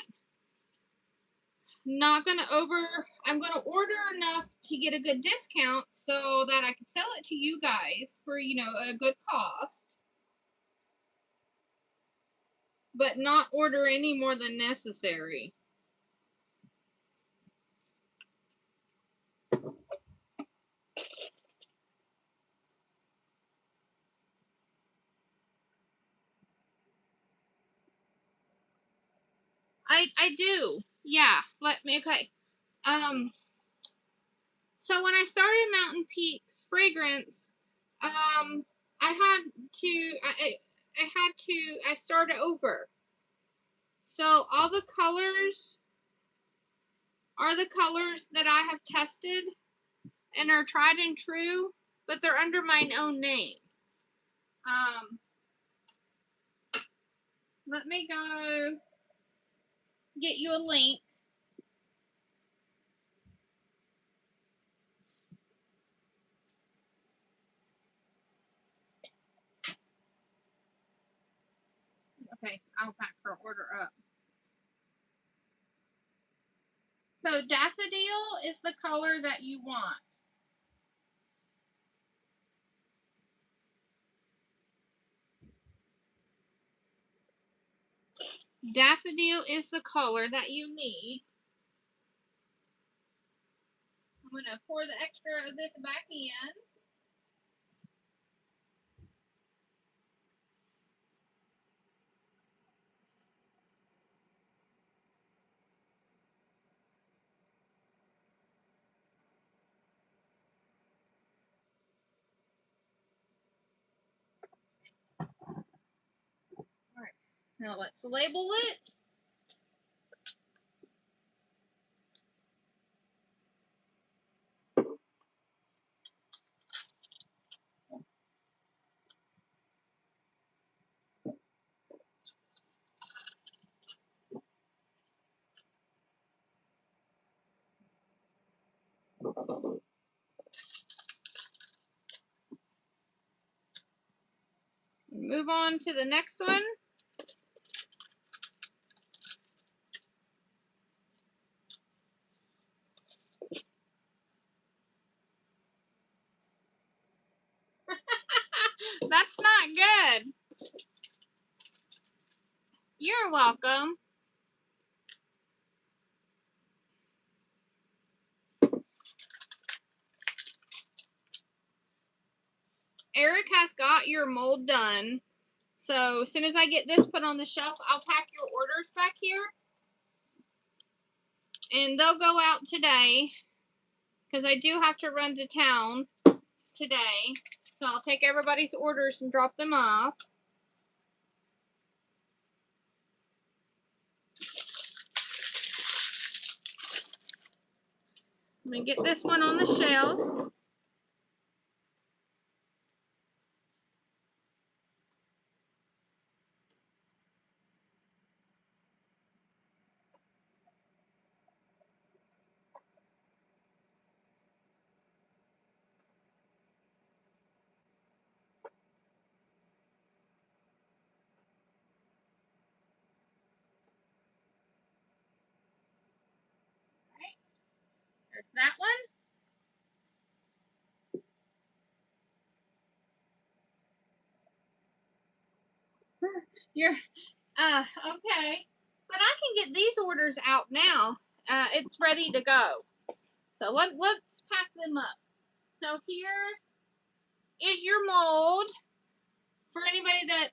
I'm gonna order enough to get a good discount so that I can sell it to you guys for, a good cost. But not order any more than necessary. I do. Yeah, okay. So when I started Mountain Peaks Fragrance, I had to, I started over. So all the colors are the colors that I have tested and are tried and true, but they're under my own name. Let me go get you a link. Okay, I'll back her order up. So daffodil is the color that you want. Daffodil is the color that you need. I'm going to pour the extra of this back in. Alright, now let's label it. Move on to the next one. That's not good. You're welcome. Eric has got your mold done. So as soon as I get this put on the shelf, I'll pack your orders back here. And they'll go out today. Because I do have to run to town today. So I'll take everybody's orders and drop them off. I'm going to get this one on the shelf. Right. There's that one. You're, okay. But I can get these orders out now. It's ready to go. So let's pack them up. So here is your mold for anybody that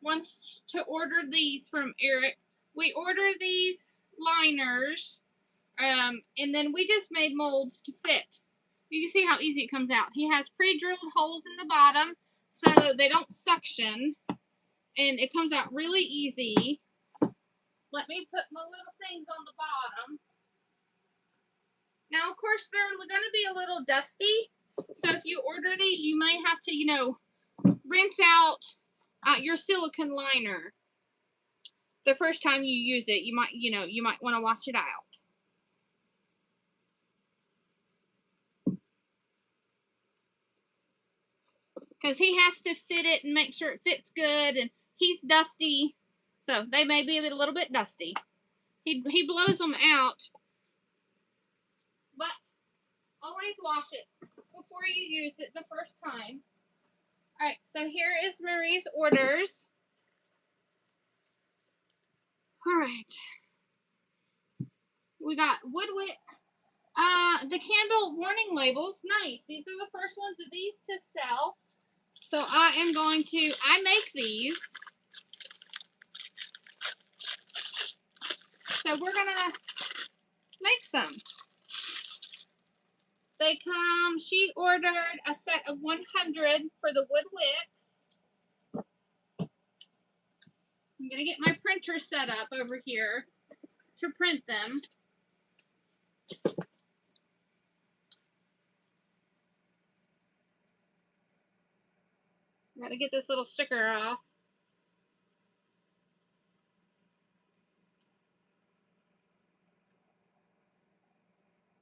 wants to order these from Eric. We order these liners, and then we just made molds to fit. You can see how easy it comes out. He has pre-drilled holes in the bottom so they don't suction, and it comes out really easy. Let me put my little things on the bottom. Now, of course, they're going to be a little dusty, so if you order these, you might have to, rinse out your silicone liner. The first time you use it, you might want to wash it out. Because he has to fit it and make sure it fits good, and he's dusty, so they may be a little bit dusty. He blows them out, but always wash it before you use it the first time. Alright, so here is Marie's orders. Alright. We got Woodwick. The candle warning labels. Nice. These are the first ones of these to sell. So I am going to, I make these. So we're gonna make some. They come, she ordered a set of 100 for the wood wicks. I'm gonna get my printer set up over here to print them. Gotta get this little sticker off.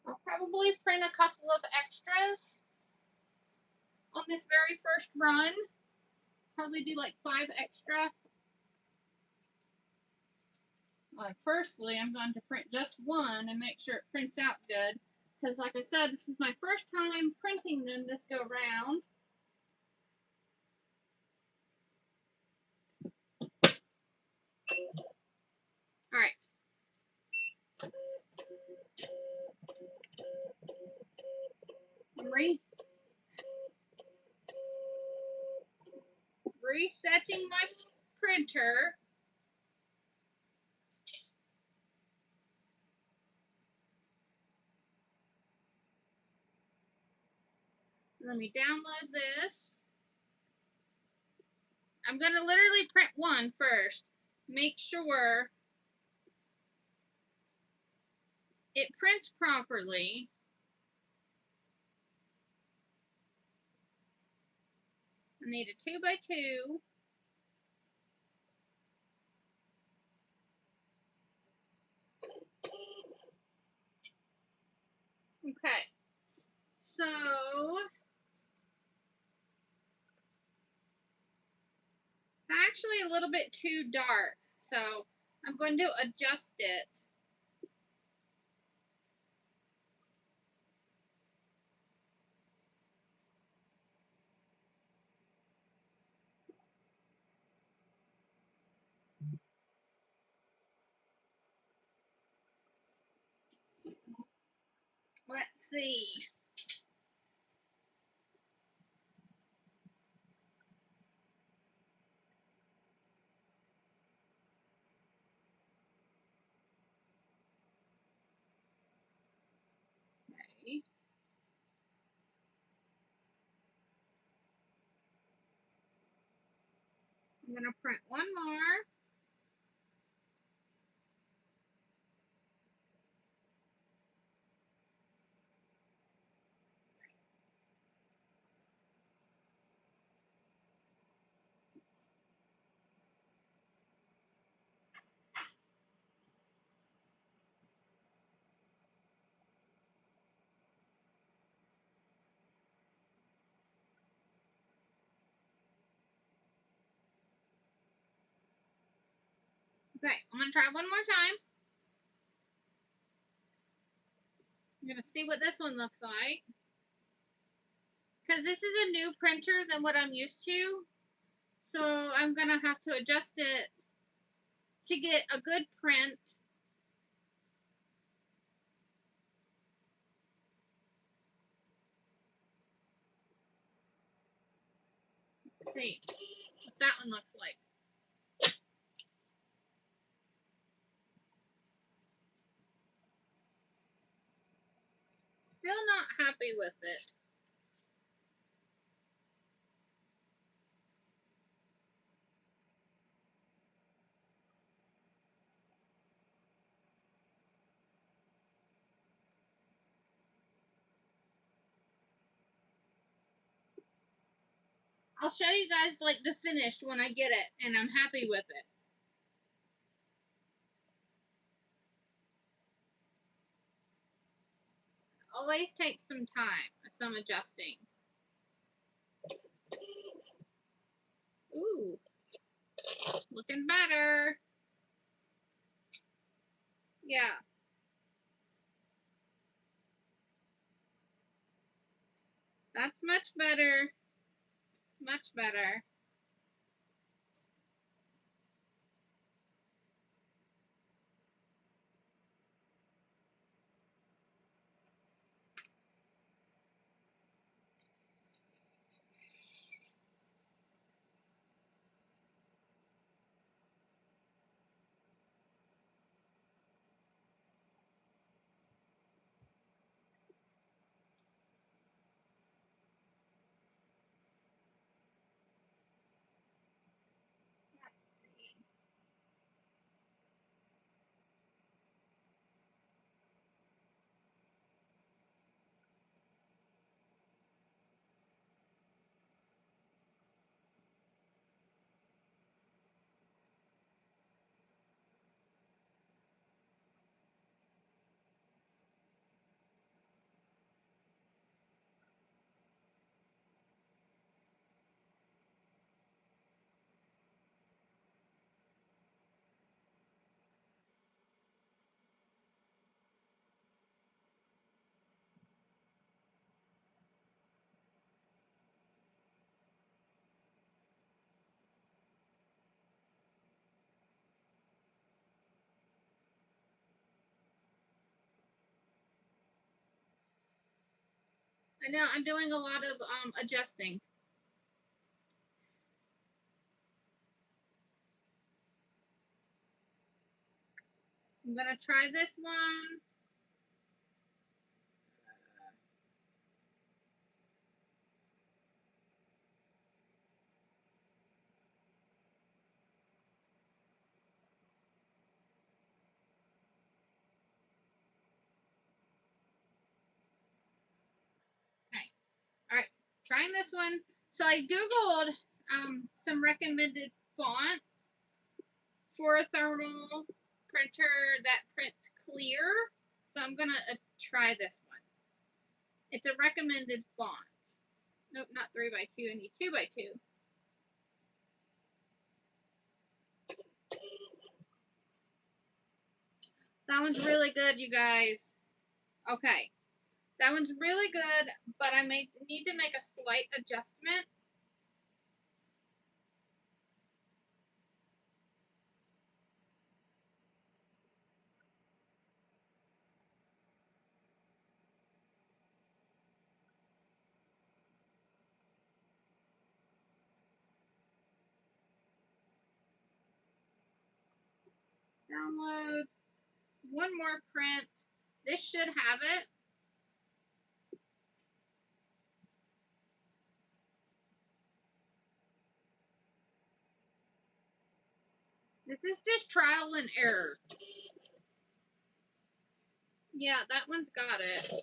I'll probably print a couple of extras on this very first run. Probably do like 5 extra. Firstly, I'm going to print just one and make sure it prints out good. Because like I said, this is my first time printing them this go round. Alright. Resetting my printer. Let me download this. I'm going to literally print one first. Make sure it prints properly. I need a 2x2. Okay. So it's actually a little bit too dark. So I'm going to adjust it. Let's see. Okay. I'm going to print one more. Okay, I'm going to try one more time. I'm going to see what this one looks like. Because this is a new printer than what I'm used to. So I'm going to have to adjust it to get a good print. Let's see what that one looks like. Still not happy with it. I'll show you guys like the finished when I get it and I'm happy with it. Always takes some time, some adjusting. Ooh, looking better. Yeah. That's much better. Much better. I know I'm doing a lot of adjusting. I'm gonna try this one. Okay. All right. Trying this one. So I googled some recommended fonts for a thermal printer that prints clear. So I'm gonna try this one. It's a recommended font. Nope, not 3x2. I need 2x2. That one's really good, you guys. Okay. That one's really good, but I may need to make a slight adjustment. Download one more print. This should have it. This is just trial and error. Yeah, that one's got it.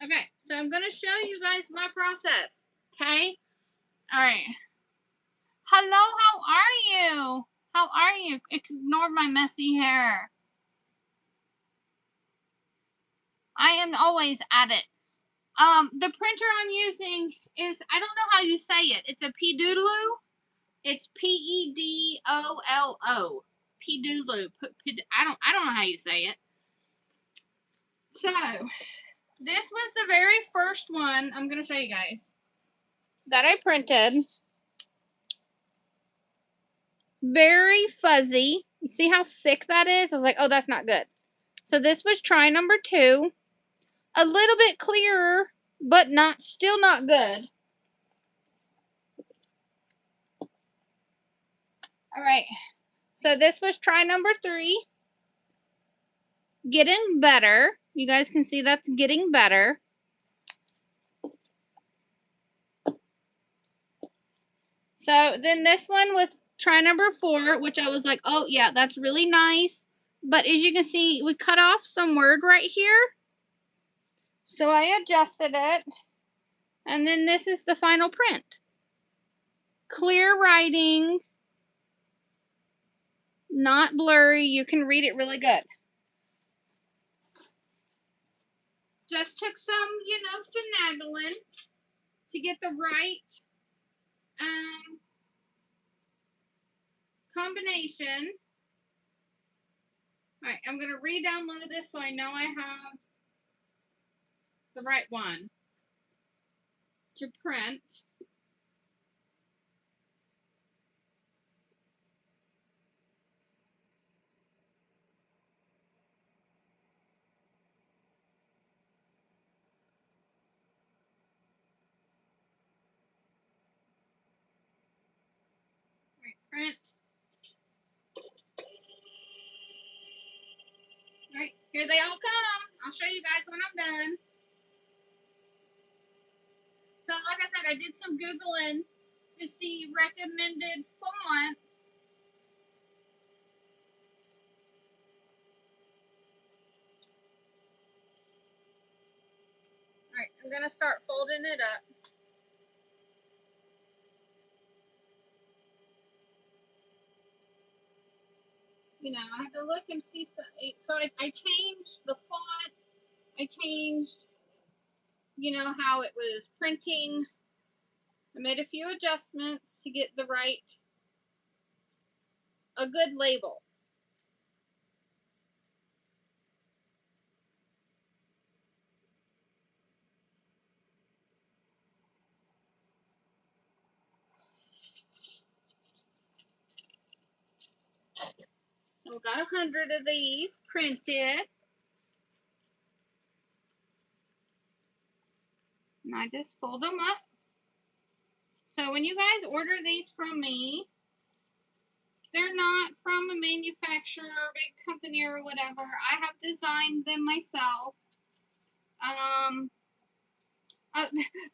Okay, so I'm going to show you guys my process. Okay? All right. Hello, how are you? How are you? Ignore my messy hair. I am always at it. The printer I'm using is, I don't know how you say it. It's a Pedolo. It's Pedollo. Pedolo. I don't know how you say it. So, this was the very first one I'm going to show you guys that I printed. Very fuzzy. You see how thick that is? I was like, oh, that's not good. So this was try number 2. A little bit clearer, but still not good. All right. So this was try number 3. Getting better. You guys can see that's getting better. So then this one was try number 4, which I was like, oh yeah, that's really nice. But as you can see, we cut off some word right here. So I adjusted it. And then this is the final print. Clear writing. Not blurry. You can read it really good. Just took some, finagling to get the right combination. All right, I'm going to re-download this so I know I have the right one to print. All right, print. All right, here they all come. I'll show you guys when I'm done. So like I said, I did some Googling to see recommended fonts. All right, I'm going to start folding it up. I had to look and see. So I changed the font. I changed, how it was printing. I made a few adjustments to get a good label. So we got 100 of these printed. And I just fold them up. So when you guys order these from me, they're not from a manufacturer or big company or whatever. I have designed them myself. I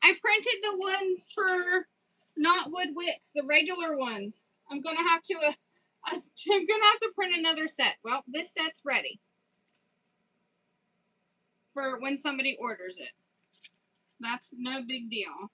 printed the ones for not wood wicks, the regular ones. I'm gonna have to print another set. Well, this set's ready for when somebody orders it. That's no big deal.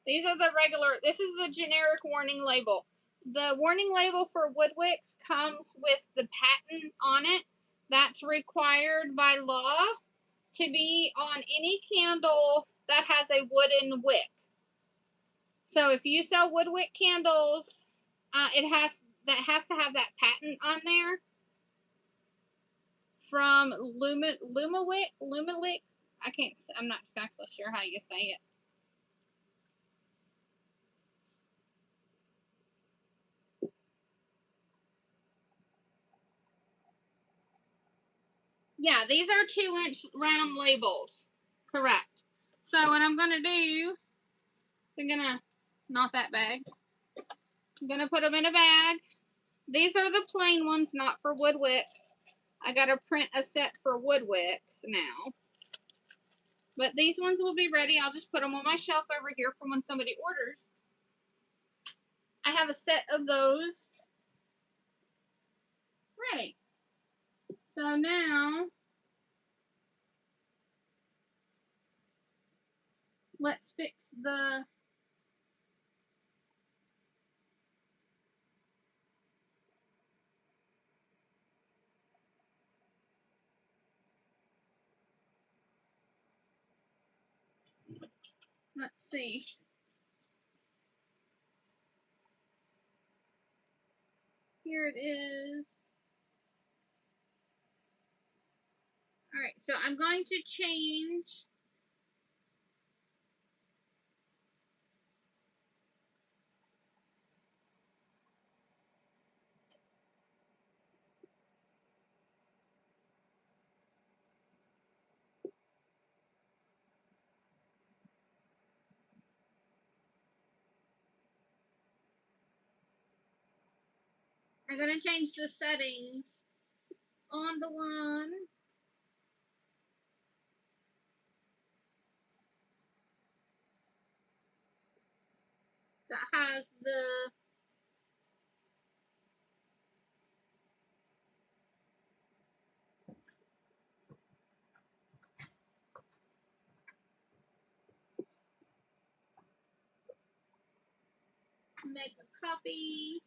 These are the regular, this is the generic warning label. The warning label for wood wicks comes with the patent on it. That's required by law to be on any candle that has a wooden wick. So if you sell wood wick candles, it has to have that patent on there from Lumawick. I'm not exactly sure how you say it. Yeah, these are 2-inch round labels. Correct. So what I'm going to do, I'm going to, not that bag. I'm going to put them in a bag. These are the plain ones, not for wood wicks. I got to print a set for wood wicks now. But these ones will be ready. I'll just put them on my shelf over here for when somebody orders. I have a set of those ready. So now, let's fix the let's see. Here it is. Alright, so I'm going to change I'm going to change the settings on the one that has the make a copy.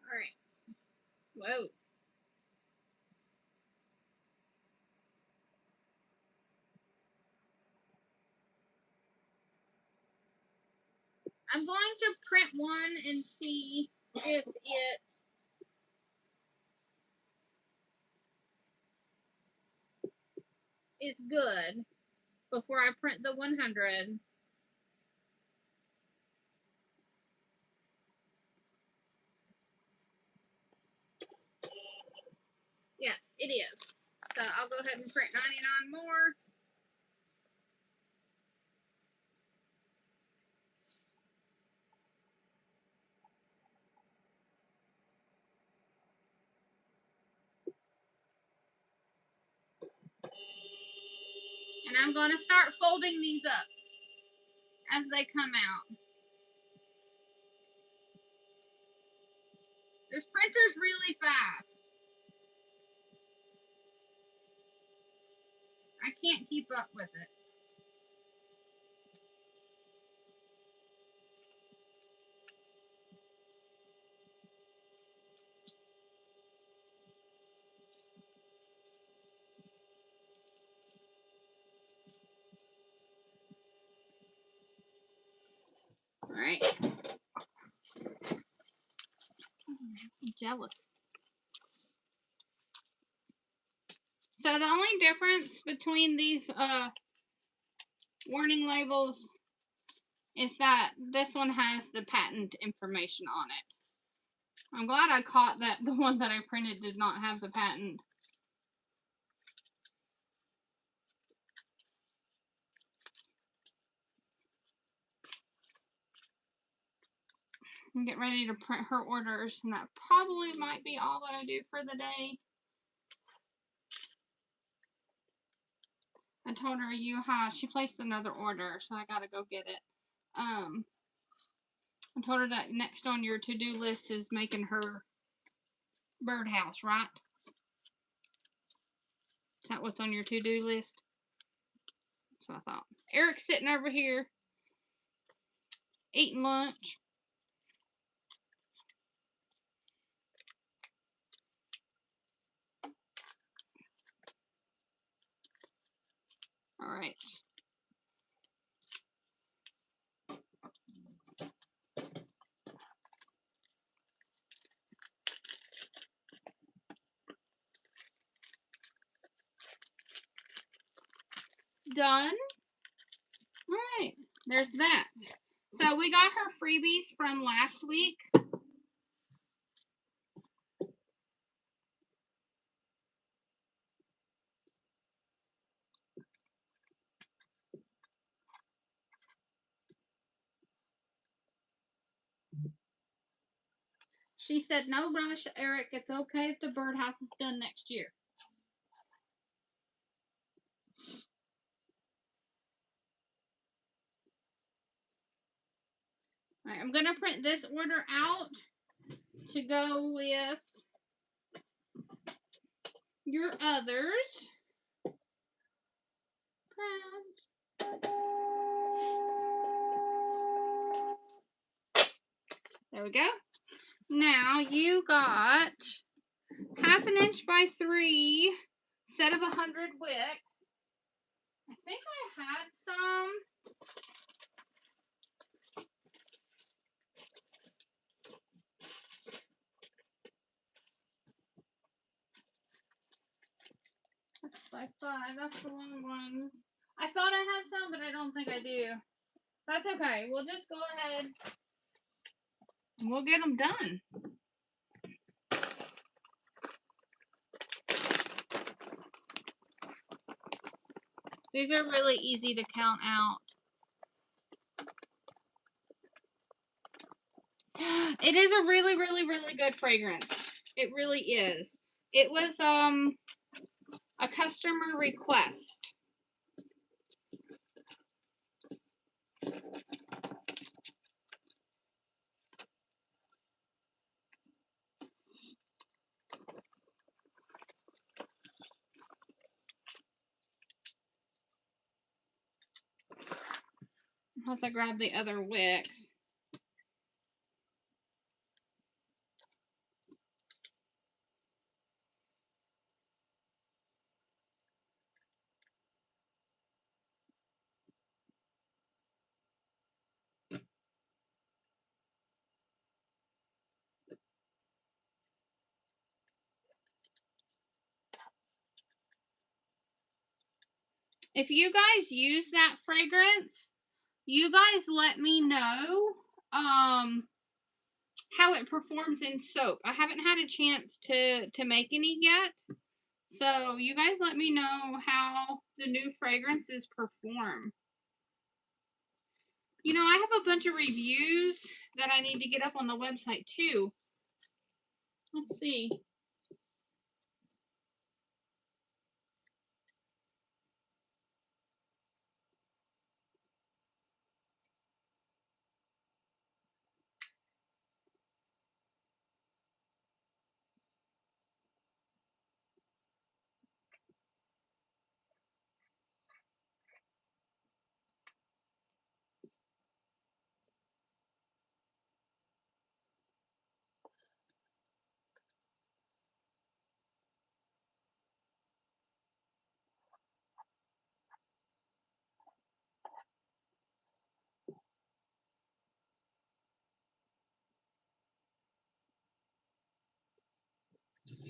Alright. Whoa. I'm going to print one and see if it is good before I print the 100. Yes, it is. So I'll go ahead and print 99 more. And I'm going to start folding these up as they come out. This printer's really fast. I can't keep up with it. Alright. I'm jealous. So the only difference between these warning labels is that this one has the patent information on it. I'm glad I caught that the one that I printed did not have the patent. I'm getting ready to print her orders, and that probably might be all that I do for the day. I told her she placed another order, so I gotta go get it. I told her that next on your to-do list is making her birdhouse, right? Is that what's on your to-do list? That's what I thought. Eric's sitting over here eating lunch. All right. Done. All right. There's that. So we got her freebies from last week. She said, no rush, Eric. It's okay if the birdhouse is done next year. All right, I'm going to print this order out to go with your others. There we go. Now you got 1/2 inch by 3 set of 100 wicks. I think I had some. That's by 5. That's the long ones. I thought I had some, but I don't think I do. That's okay. We'll just go ahead and we'll get them done. These are really easy to count out. It is a really, really, really good fragrance. It really is. It was a customer request. I'll have to grab the other wicks. If you guys use that fragrance, you guys let me know how it performs in soap. I haven't had a chance to make any yet. So you guys let me know how the new fragrances perform. You know, I have a bunch of reviews that I need to get up on the website too. Let's see.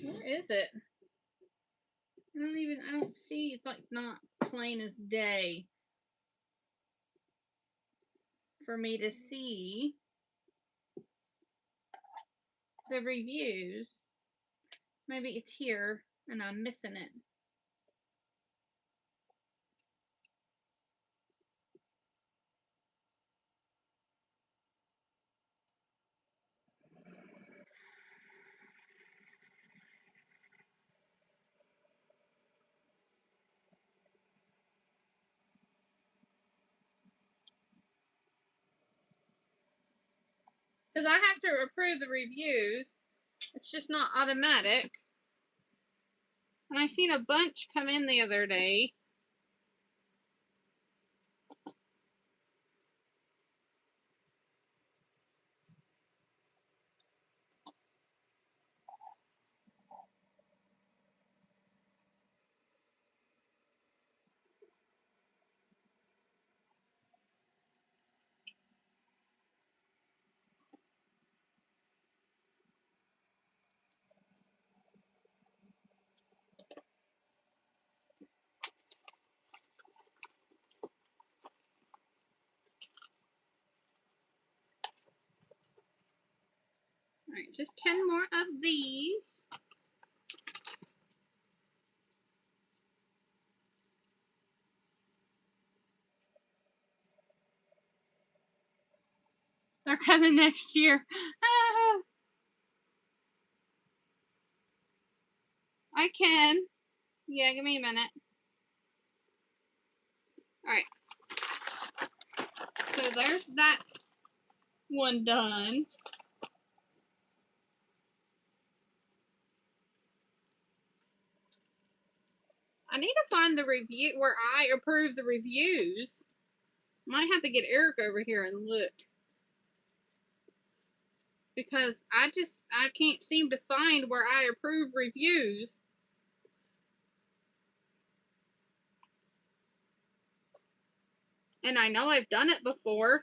Where is it? I don't see. It's like not plain as day for me to see the reviews. Maybe it's here and I'm missing it. Because I have to approve the reviews. It's just not automatic. And I seen a bunch come in the other day. Alright, just 10 more of these. They're coming next year. Ah, I can. Yeah, give me a minute. Alright. So there's that one done. I need to find the review where I approve the reviews. Might have to get Eric over here and look. Because I can't seem to find where I approve reviews. And I know I've done it before.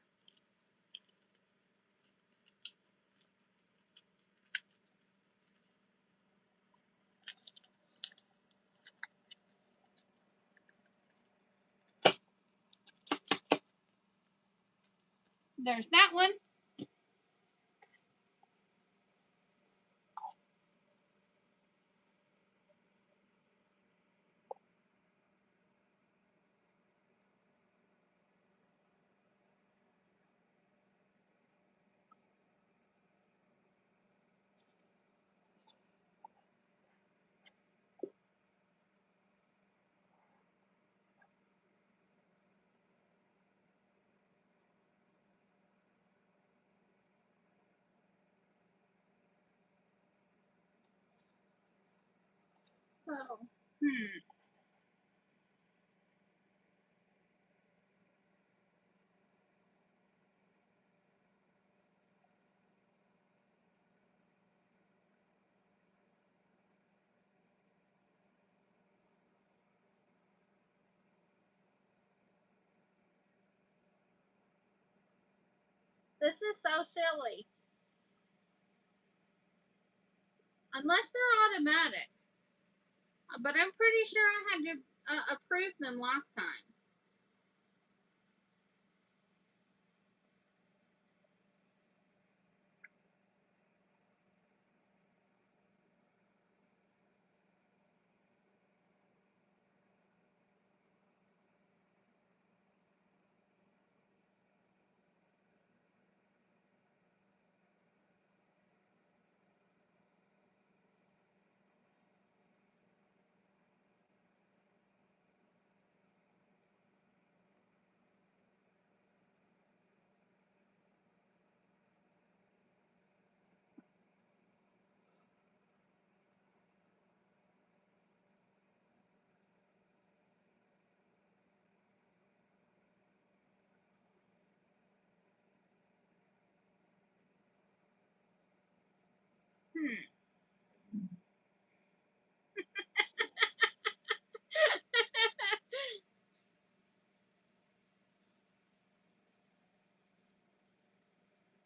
There's that one. So, this is so silly. Unless they're automatic. But I'm pretty sure I had to approve them last time.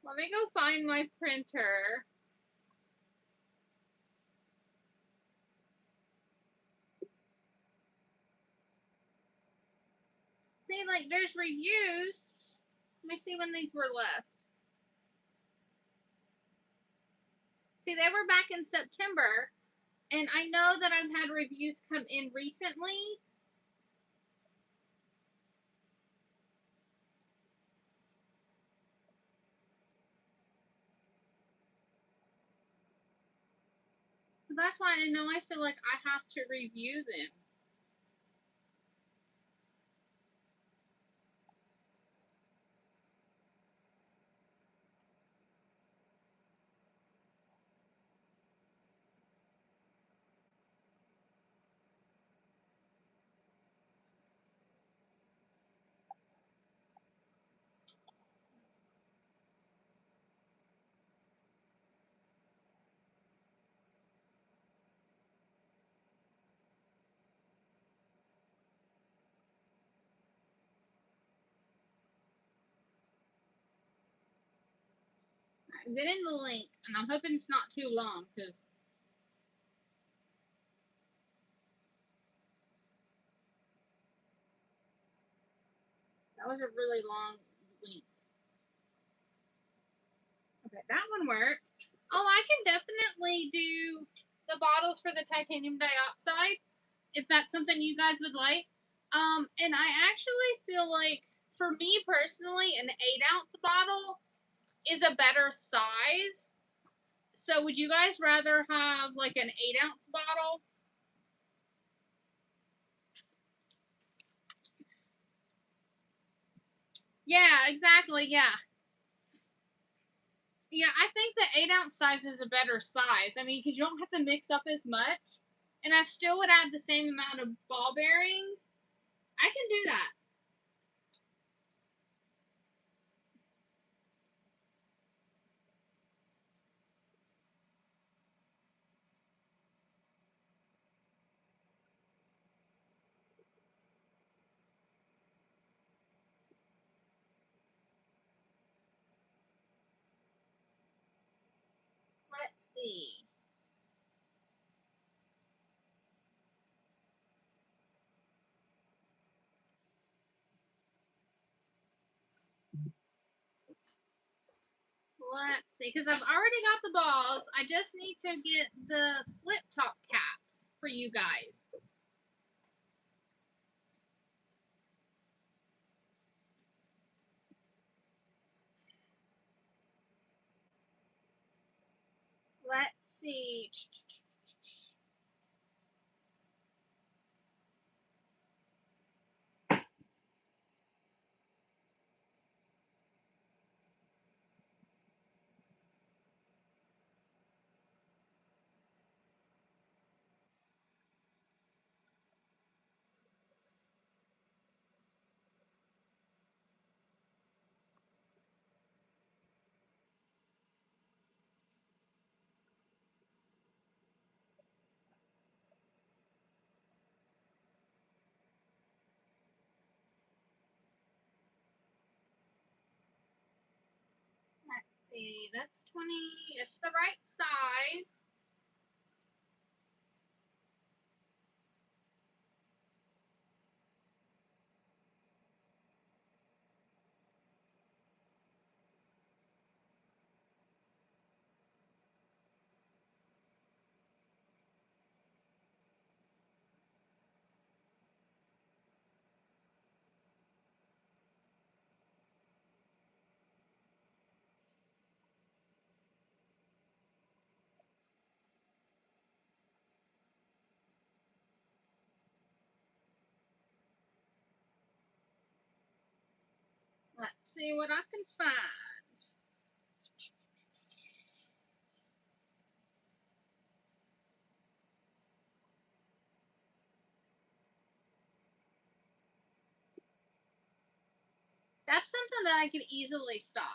Let me go find my printer. See, like, there's reviews. Let me see when these were left. See, they were back in September, and I know that I've had reviews come in recently. So that's why I know I feel like I have to review them. I'm getting the link, and I'm hoping it's not too long, because that was a really long link. Okay, that one worked. Oh, I can definitely do the bottles for the titanium dioxide, if that's something you guys would like. And I actually feel like, for me personally, an 8-ounce bottle is a better size. So would you guys rather have like an 8-ounce bottle? Yeah, exactly. Yeah. Yeah, I think the 8-ounce size is a better size. I mean, because you don't have to mix up as much. And I still would add the same amount of ball bearings. I can do that. Let's see. Let's see, because I've already got the balls. I just need to get the flip top caps for you guys. Let's see. Let's see. That's 20. It's the right size. Let's see what I can find. That's something that I could easily stock.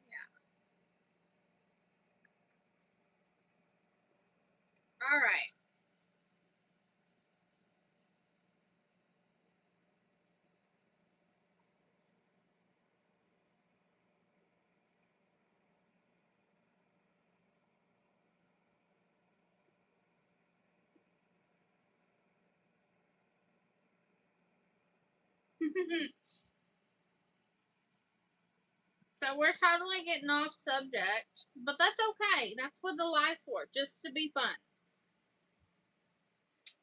Yeah. All right. So we're totally getting off subject, but that's okay. That's what the live's for, just to be fun.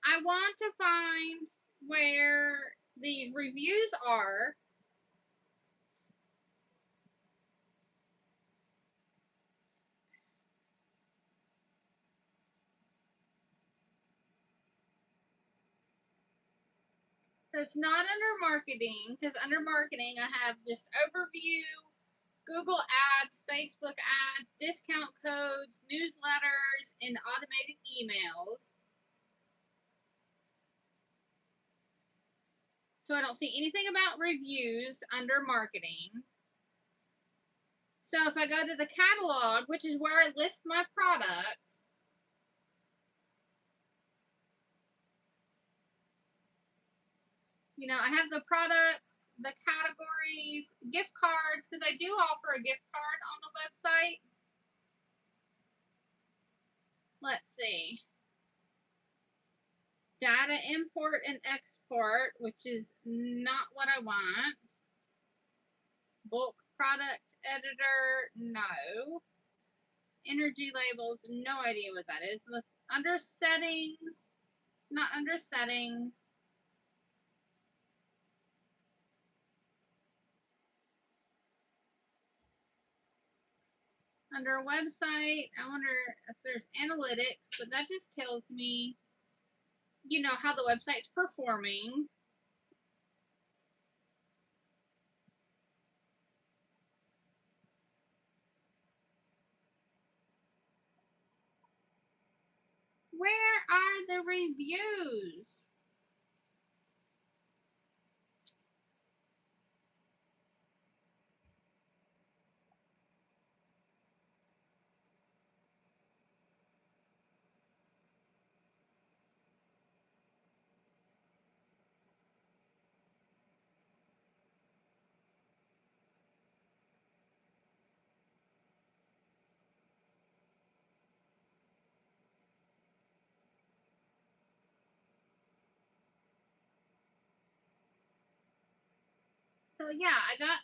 I want to find where these reviews are. So it's not under marketing, because under marketing I have just overview, Google ads, Facebook ads, discount codes, newsletters, and automated emails. So I don't see anything about reviews under marketing. So if I go to the catalog, which is where I list my products, you know, I have the products, the categories, gift cards, because I do offer a gift card on the website. Let's see. Data import and export, which is not what I want. Bulk product editor, no. Energy labels, no idea what that is. Look, under settings, it's not under settings. Under a website, I wonder if there's analytics, but that just tells me, you know, how the website's performing. Where are the reviews? So yeah, I got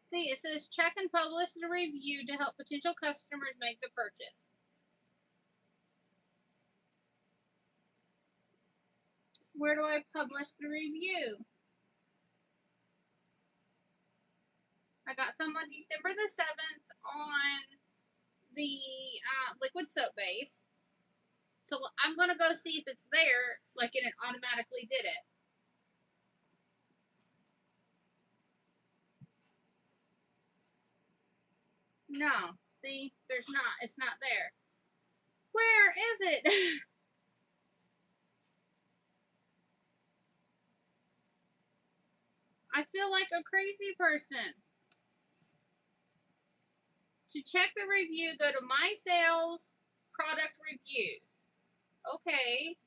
see, it says check and publish the review to help potential customers make the purchase. Where do I publish the review? I got some on December the 7th on the liquid soap base. So I'm going to go see if it's there, like it automatically did it. No, see, there's not. It's not there. Where is it? I feel like a crazy person. To check the review, go to My Sales, Product Reviews. Okay.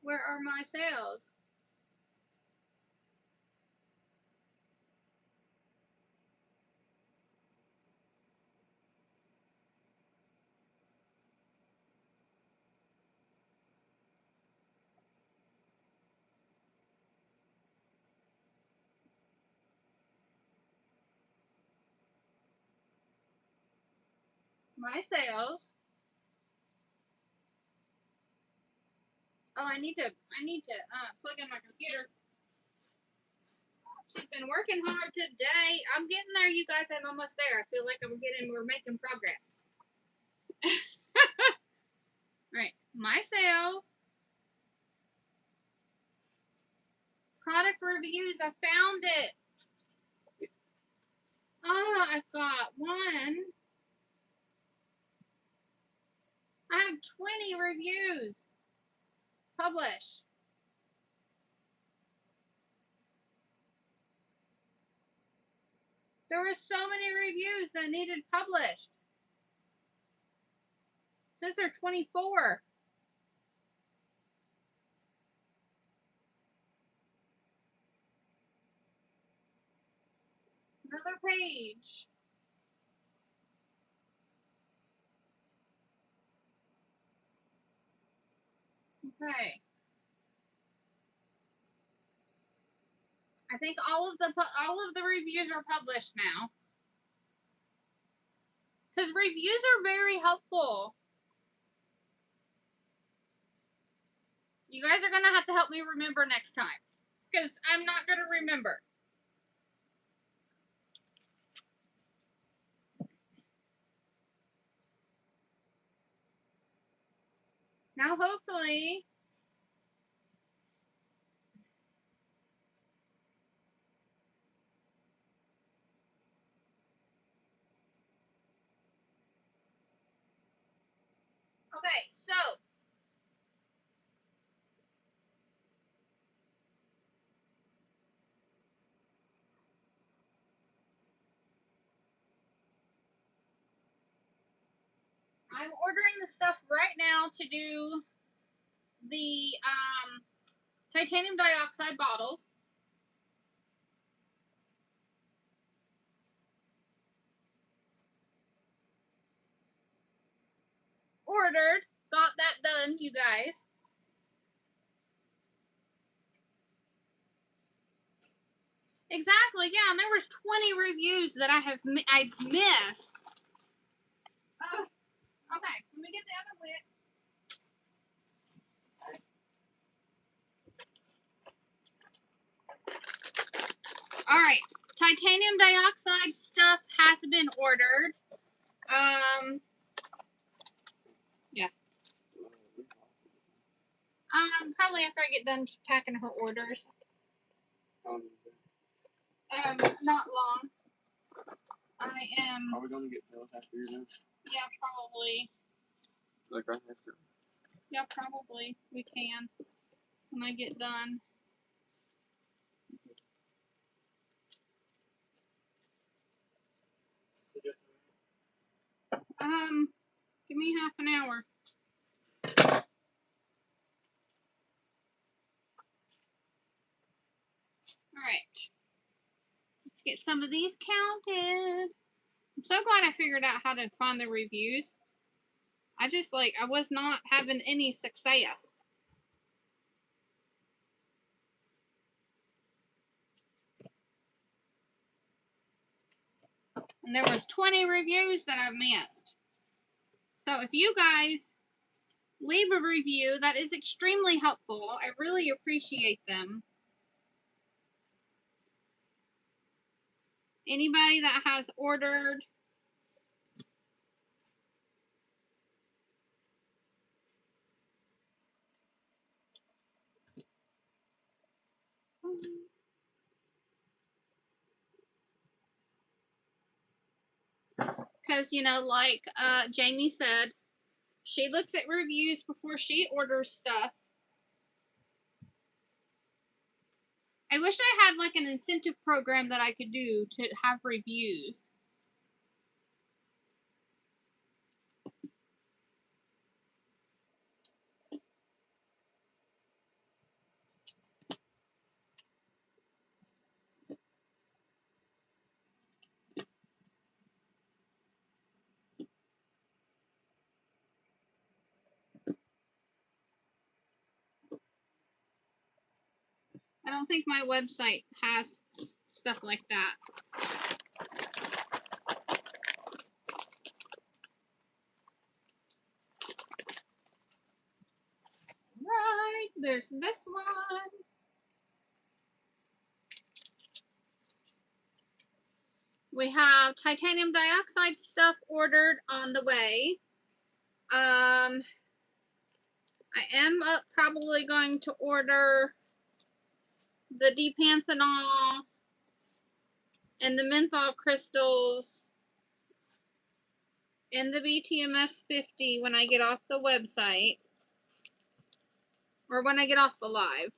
Where are my sales? My sales. Oh, I need to plug in my computer. She's been working hard today. I'm getting there, you guys. I'm almost there. I feel like we're making progress. All right, my sales, product reviews. I found it. Oh, I've got one. I have 20 reviews. Publish. There were so many reviews that needed published. It says there's 24. Another page. Okay. I think all of the reviews are published now. Because reviews are very helpful. You guys are going to have to help me remember next time. Because I'm not going to remember. Now, hopefully, okay, so I'm ordering the stuff right now to do the titanium dioxide bottles. Ordered. Got that done, you guys. Exactly, yeah, and there was 20 reviews that I missed. Okay, let me get the other wick. Alright, titanium dioxide stuff has been ordered. Yeah. Probably after I get done packing her orders. Not long. Are we gonna get bills after you're done? Yeah, probably. Like right after? Yeah, probably. We can. When I get done. Give me half an hour. Alright. Let's get some of these counted. I'm so glad I figured out how to find the reviews. I was not having any success. And there was 20 reviews that I missed. So if you guys leave a review, that is extremely helpful. I really appreciate them. Anybody that has ordered because, like Jamie said, she looks at reviews before she orders stuff. I wish I had like an incentive program that I could do to have reviews. I don't think my website has stuff like that. Right, there's this one. We have titanium dioxide stuff ordered on the way. I am probably going to order the D-panthenol and the menthol crystals and the BTMS 50 when I get off the website. or when I get off the live.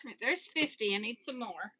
Right, there's 50. I need some more.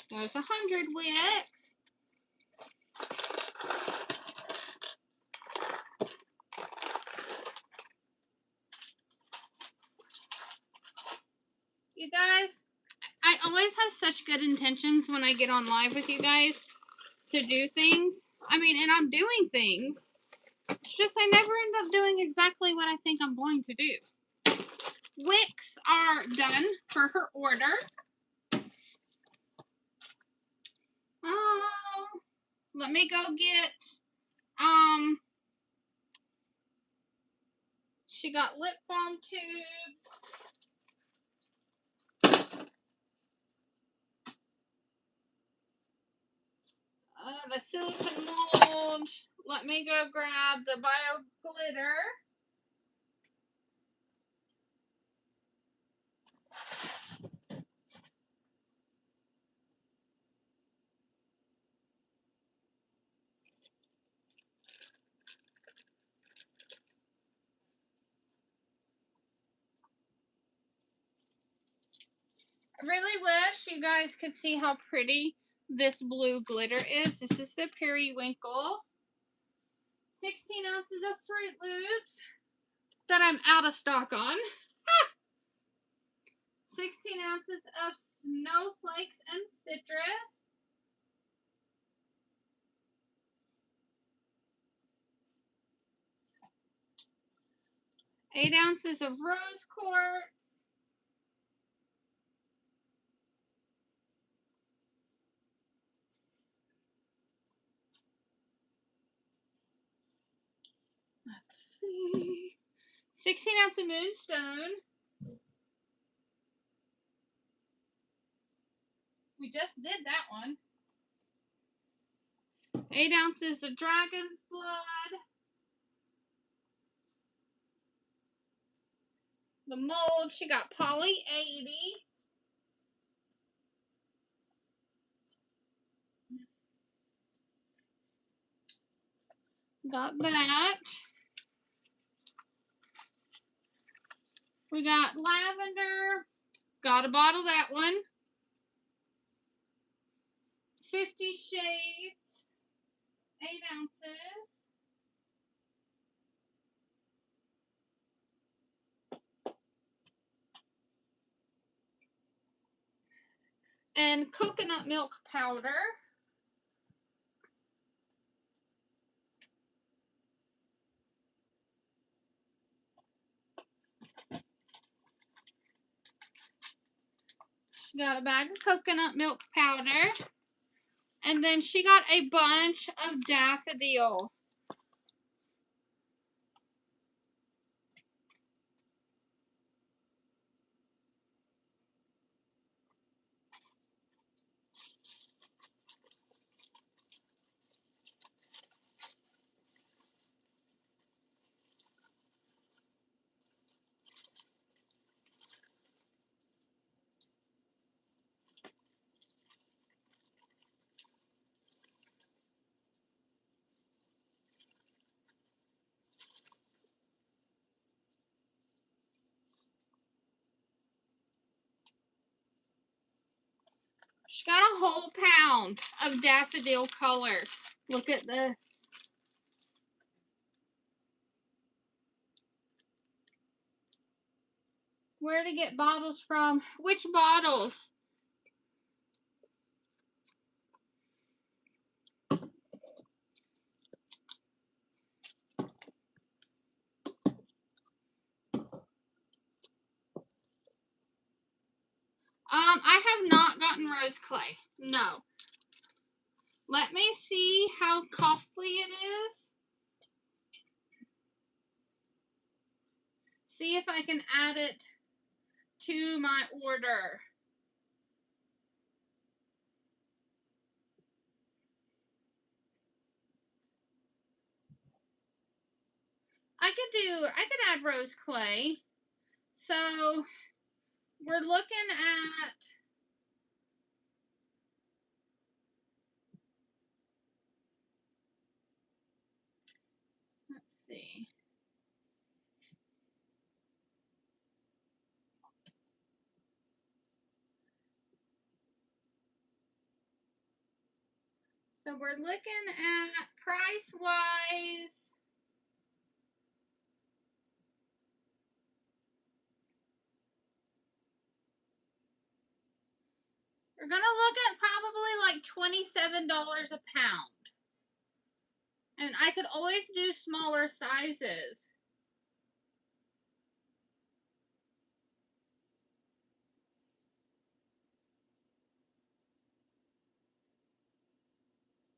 There's 100 wicks. You guys, I always have such good intentions when I get on live with you guys to do things. I mean, and I'm doing things. It's just I never end up doing exactly what I think I'm going to do. Wicks are done for her order. Let me go get, she got lip balm tubes. The silicone mold. Let me go grab the bio glitter. I really wish you guys could see how pretty this blue glitter is. This is the Periwinkle. 16 ounces of Fruit Loops that I'm out of stock on. 16 ounces of snowflakes and citrus. Eight ounces of rose quartz. Let's see. 16 ounces of moonstone. We just did that one. 8 ounces of dragon's blood. The mold, she got Poly 80. Got that. We got lavender. Got a bottle of that one. 50 shades. 8 ounces. And coconut milk powder. Got a bag of coconut milk powder. And then she got a bunch of daffodil. She got a whole pound of daffodil color. Look at this. Where to get bottles from? Which bottles? I have not gotten rose clay. No. Let me see how costly it is. See if I can add it to my order. I could add rose clay. So we're looking at, let's see. So we're looking at price wise. We're gonna look at probably like $27 a pound. And I could always do smaller sizes.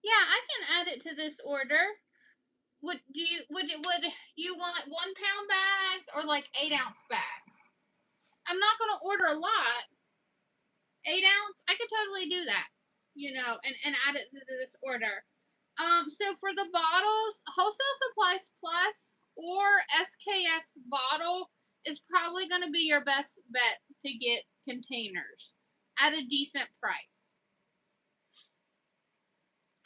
Yeah, I can add it to this order. Would you want 1 pound bags or like 8-ounce bags? I'm not gonna order a lot. 8-ounce, I could totally do that, you know, and add it to this order. So for the bottles, Wholesale Supplies Plus or SKS bottle is probably going to be your best bet to get containers at a decent price.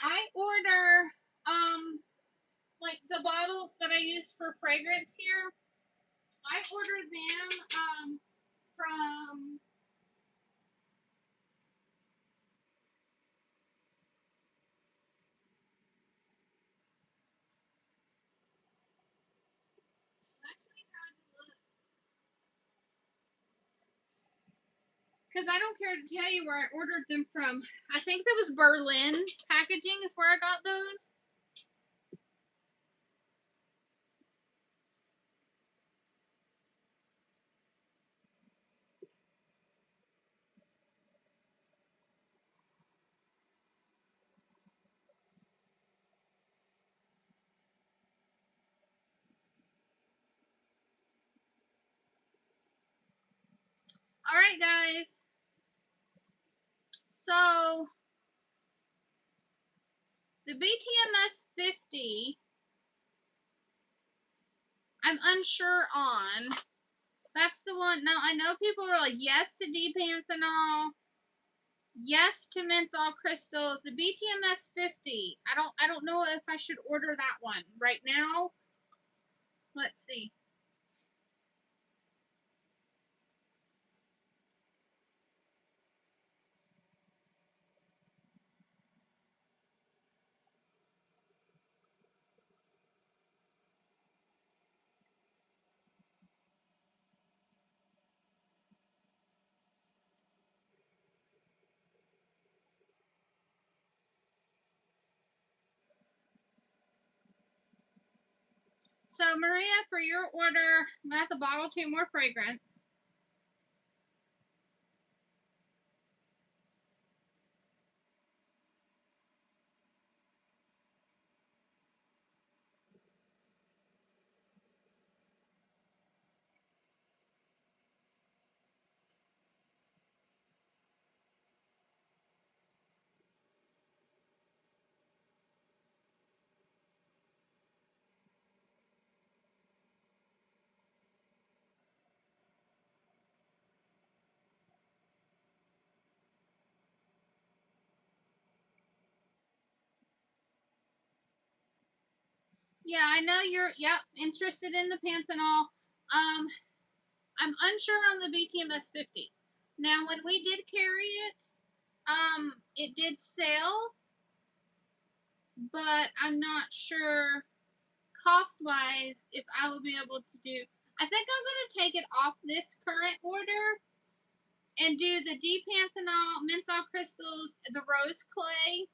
I order, like the bottles that I use for fragrance here, I order them, from, because I don't care to tell you where I ordered them from. I think that was Berlin Packaging is where I got those. All right, guys. So the BTMS 50, I'm unsure on. That's the one. Now I know people are like, yes to D-panthenol, yes to menthol crystals. The BTMS 50, I don't know if I should order that one right now. Let's see. So Maria, for your order, I'm gonna have to bottle 2 more fragrance. Yeah, I know you're, interested in the Panthenol. I'm unsure on the BTMS 50. Now, when we did carry it did sell, but I'm not sure cost-wise if I will be able to do. I think I'm going to take it off this current order and do the D-Panthenol, menthol crystals, the rose clay,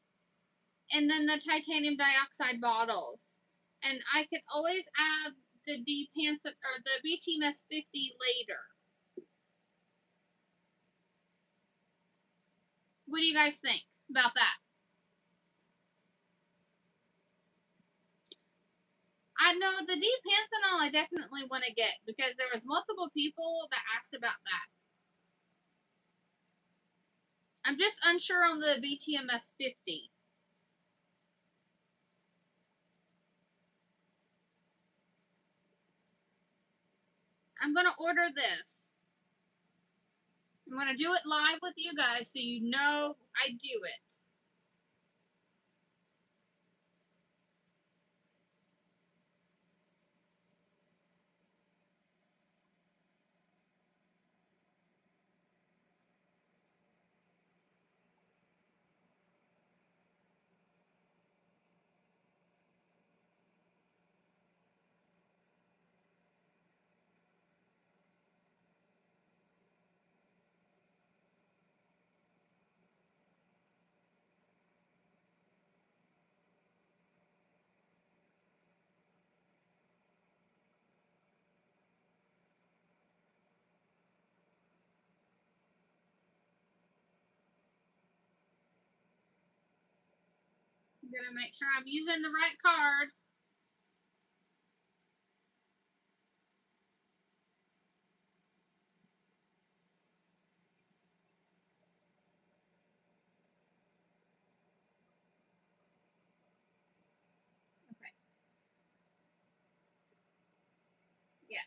and then the titanium dioxide bottles. And I could always add the D-Panthenol or the BTMS 50 later. What do you guys think about that? I know the D-Panthenol I definitely want to get because there was multiple people that asked about that. I'm just unsure on the BTMS 50. I'm going to order this. I'm going to do it live with you guys so you know I do it. I'm going to make sure I'm using the right card. Okay. Yeah.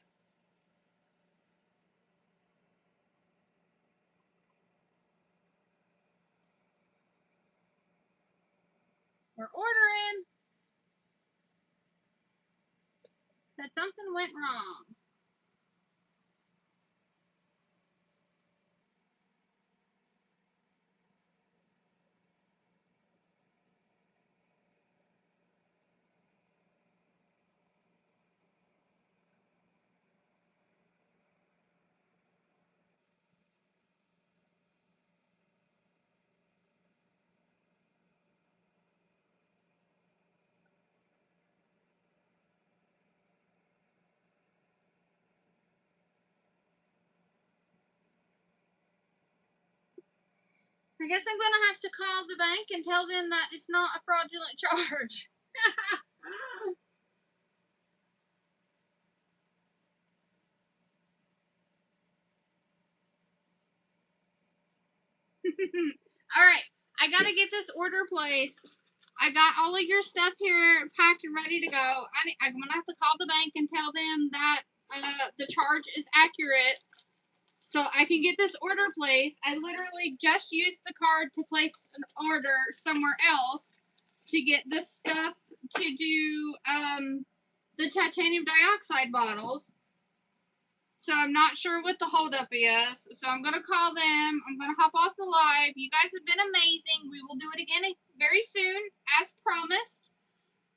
We're ordering. Said something went wrong. I guess I'm going to have to call the bank and tell them that it's not a fraudulent charge. All right. I got to get this order placed. I got all of your stuff here packed and ready to go. I'm going to have to call the bank and tell them that the charge is accurate so I can get this order placed. I literally just used the card to place an order somewhere else to get the stuff to do the titanium dioxide bottles. So I'm not sure what the holdup is. So I'm going to call them. I'm going to hop off the live. You guys have been amazing. We will do it again very soon, as promised.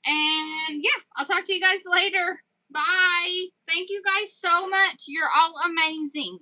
And yeah, I'll talk to you guys later. Bye. Thank you guys so much. You're all amazing.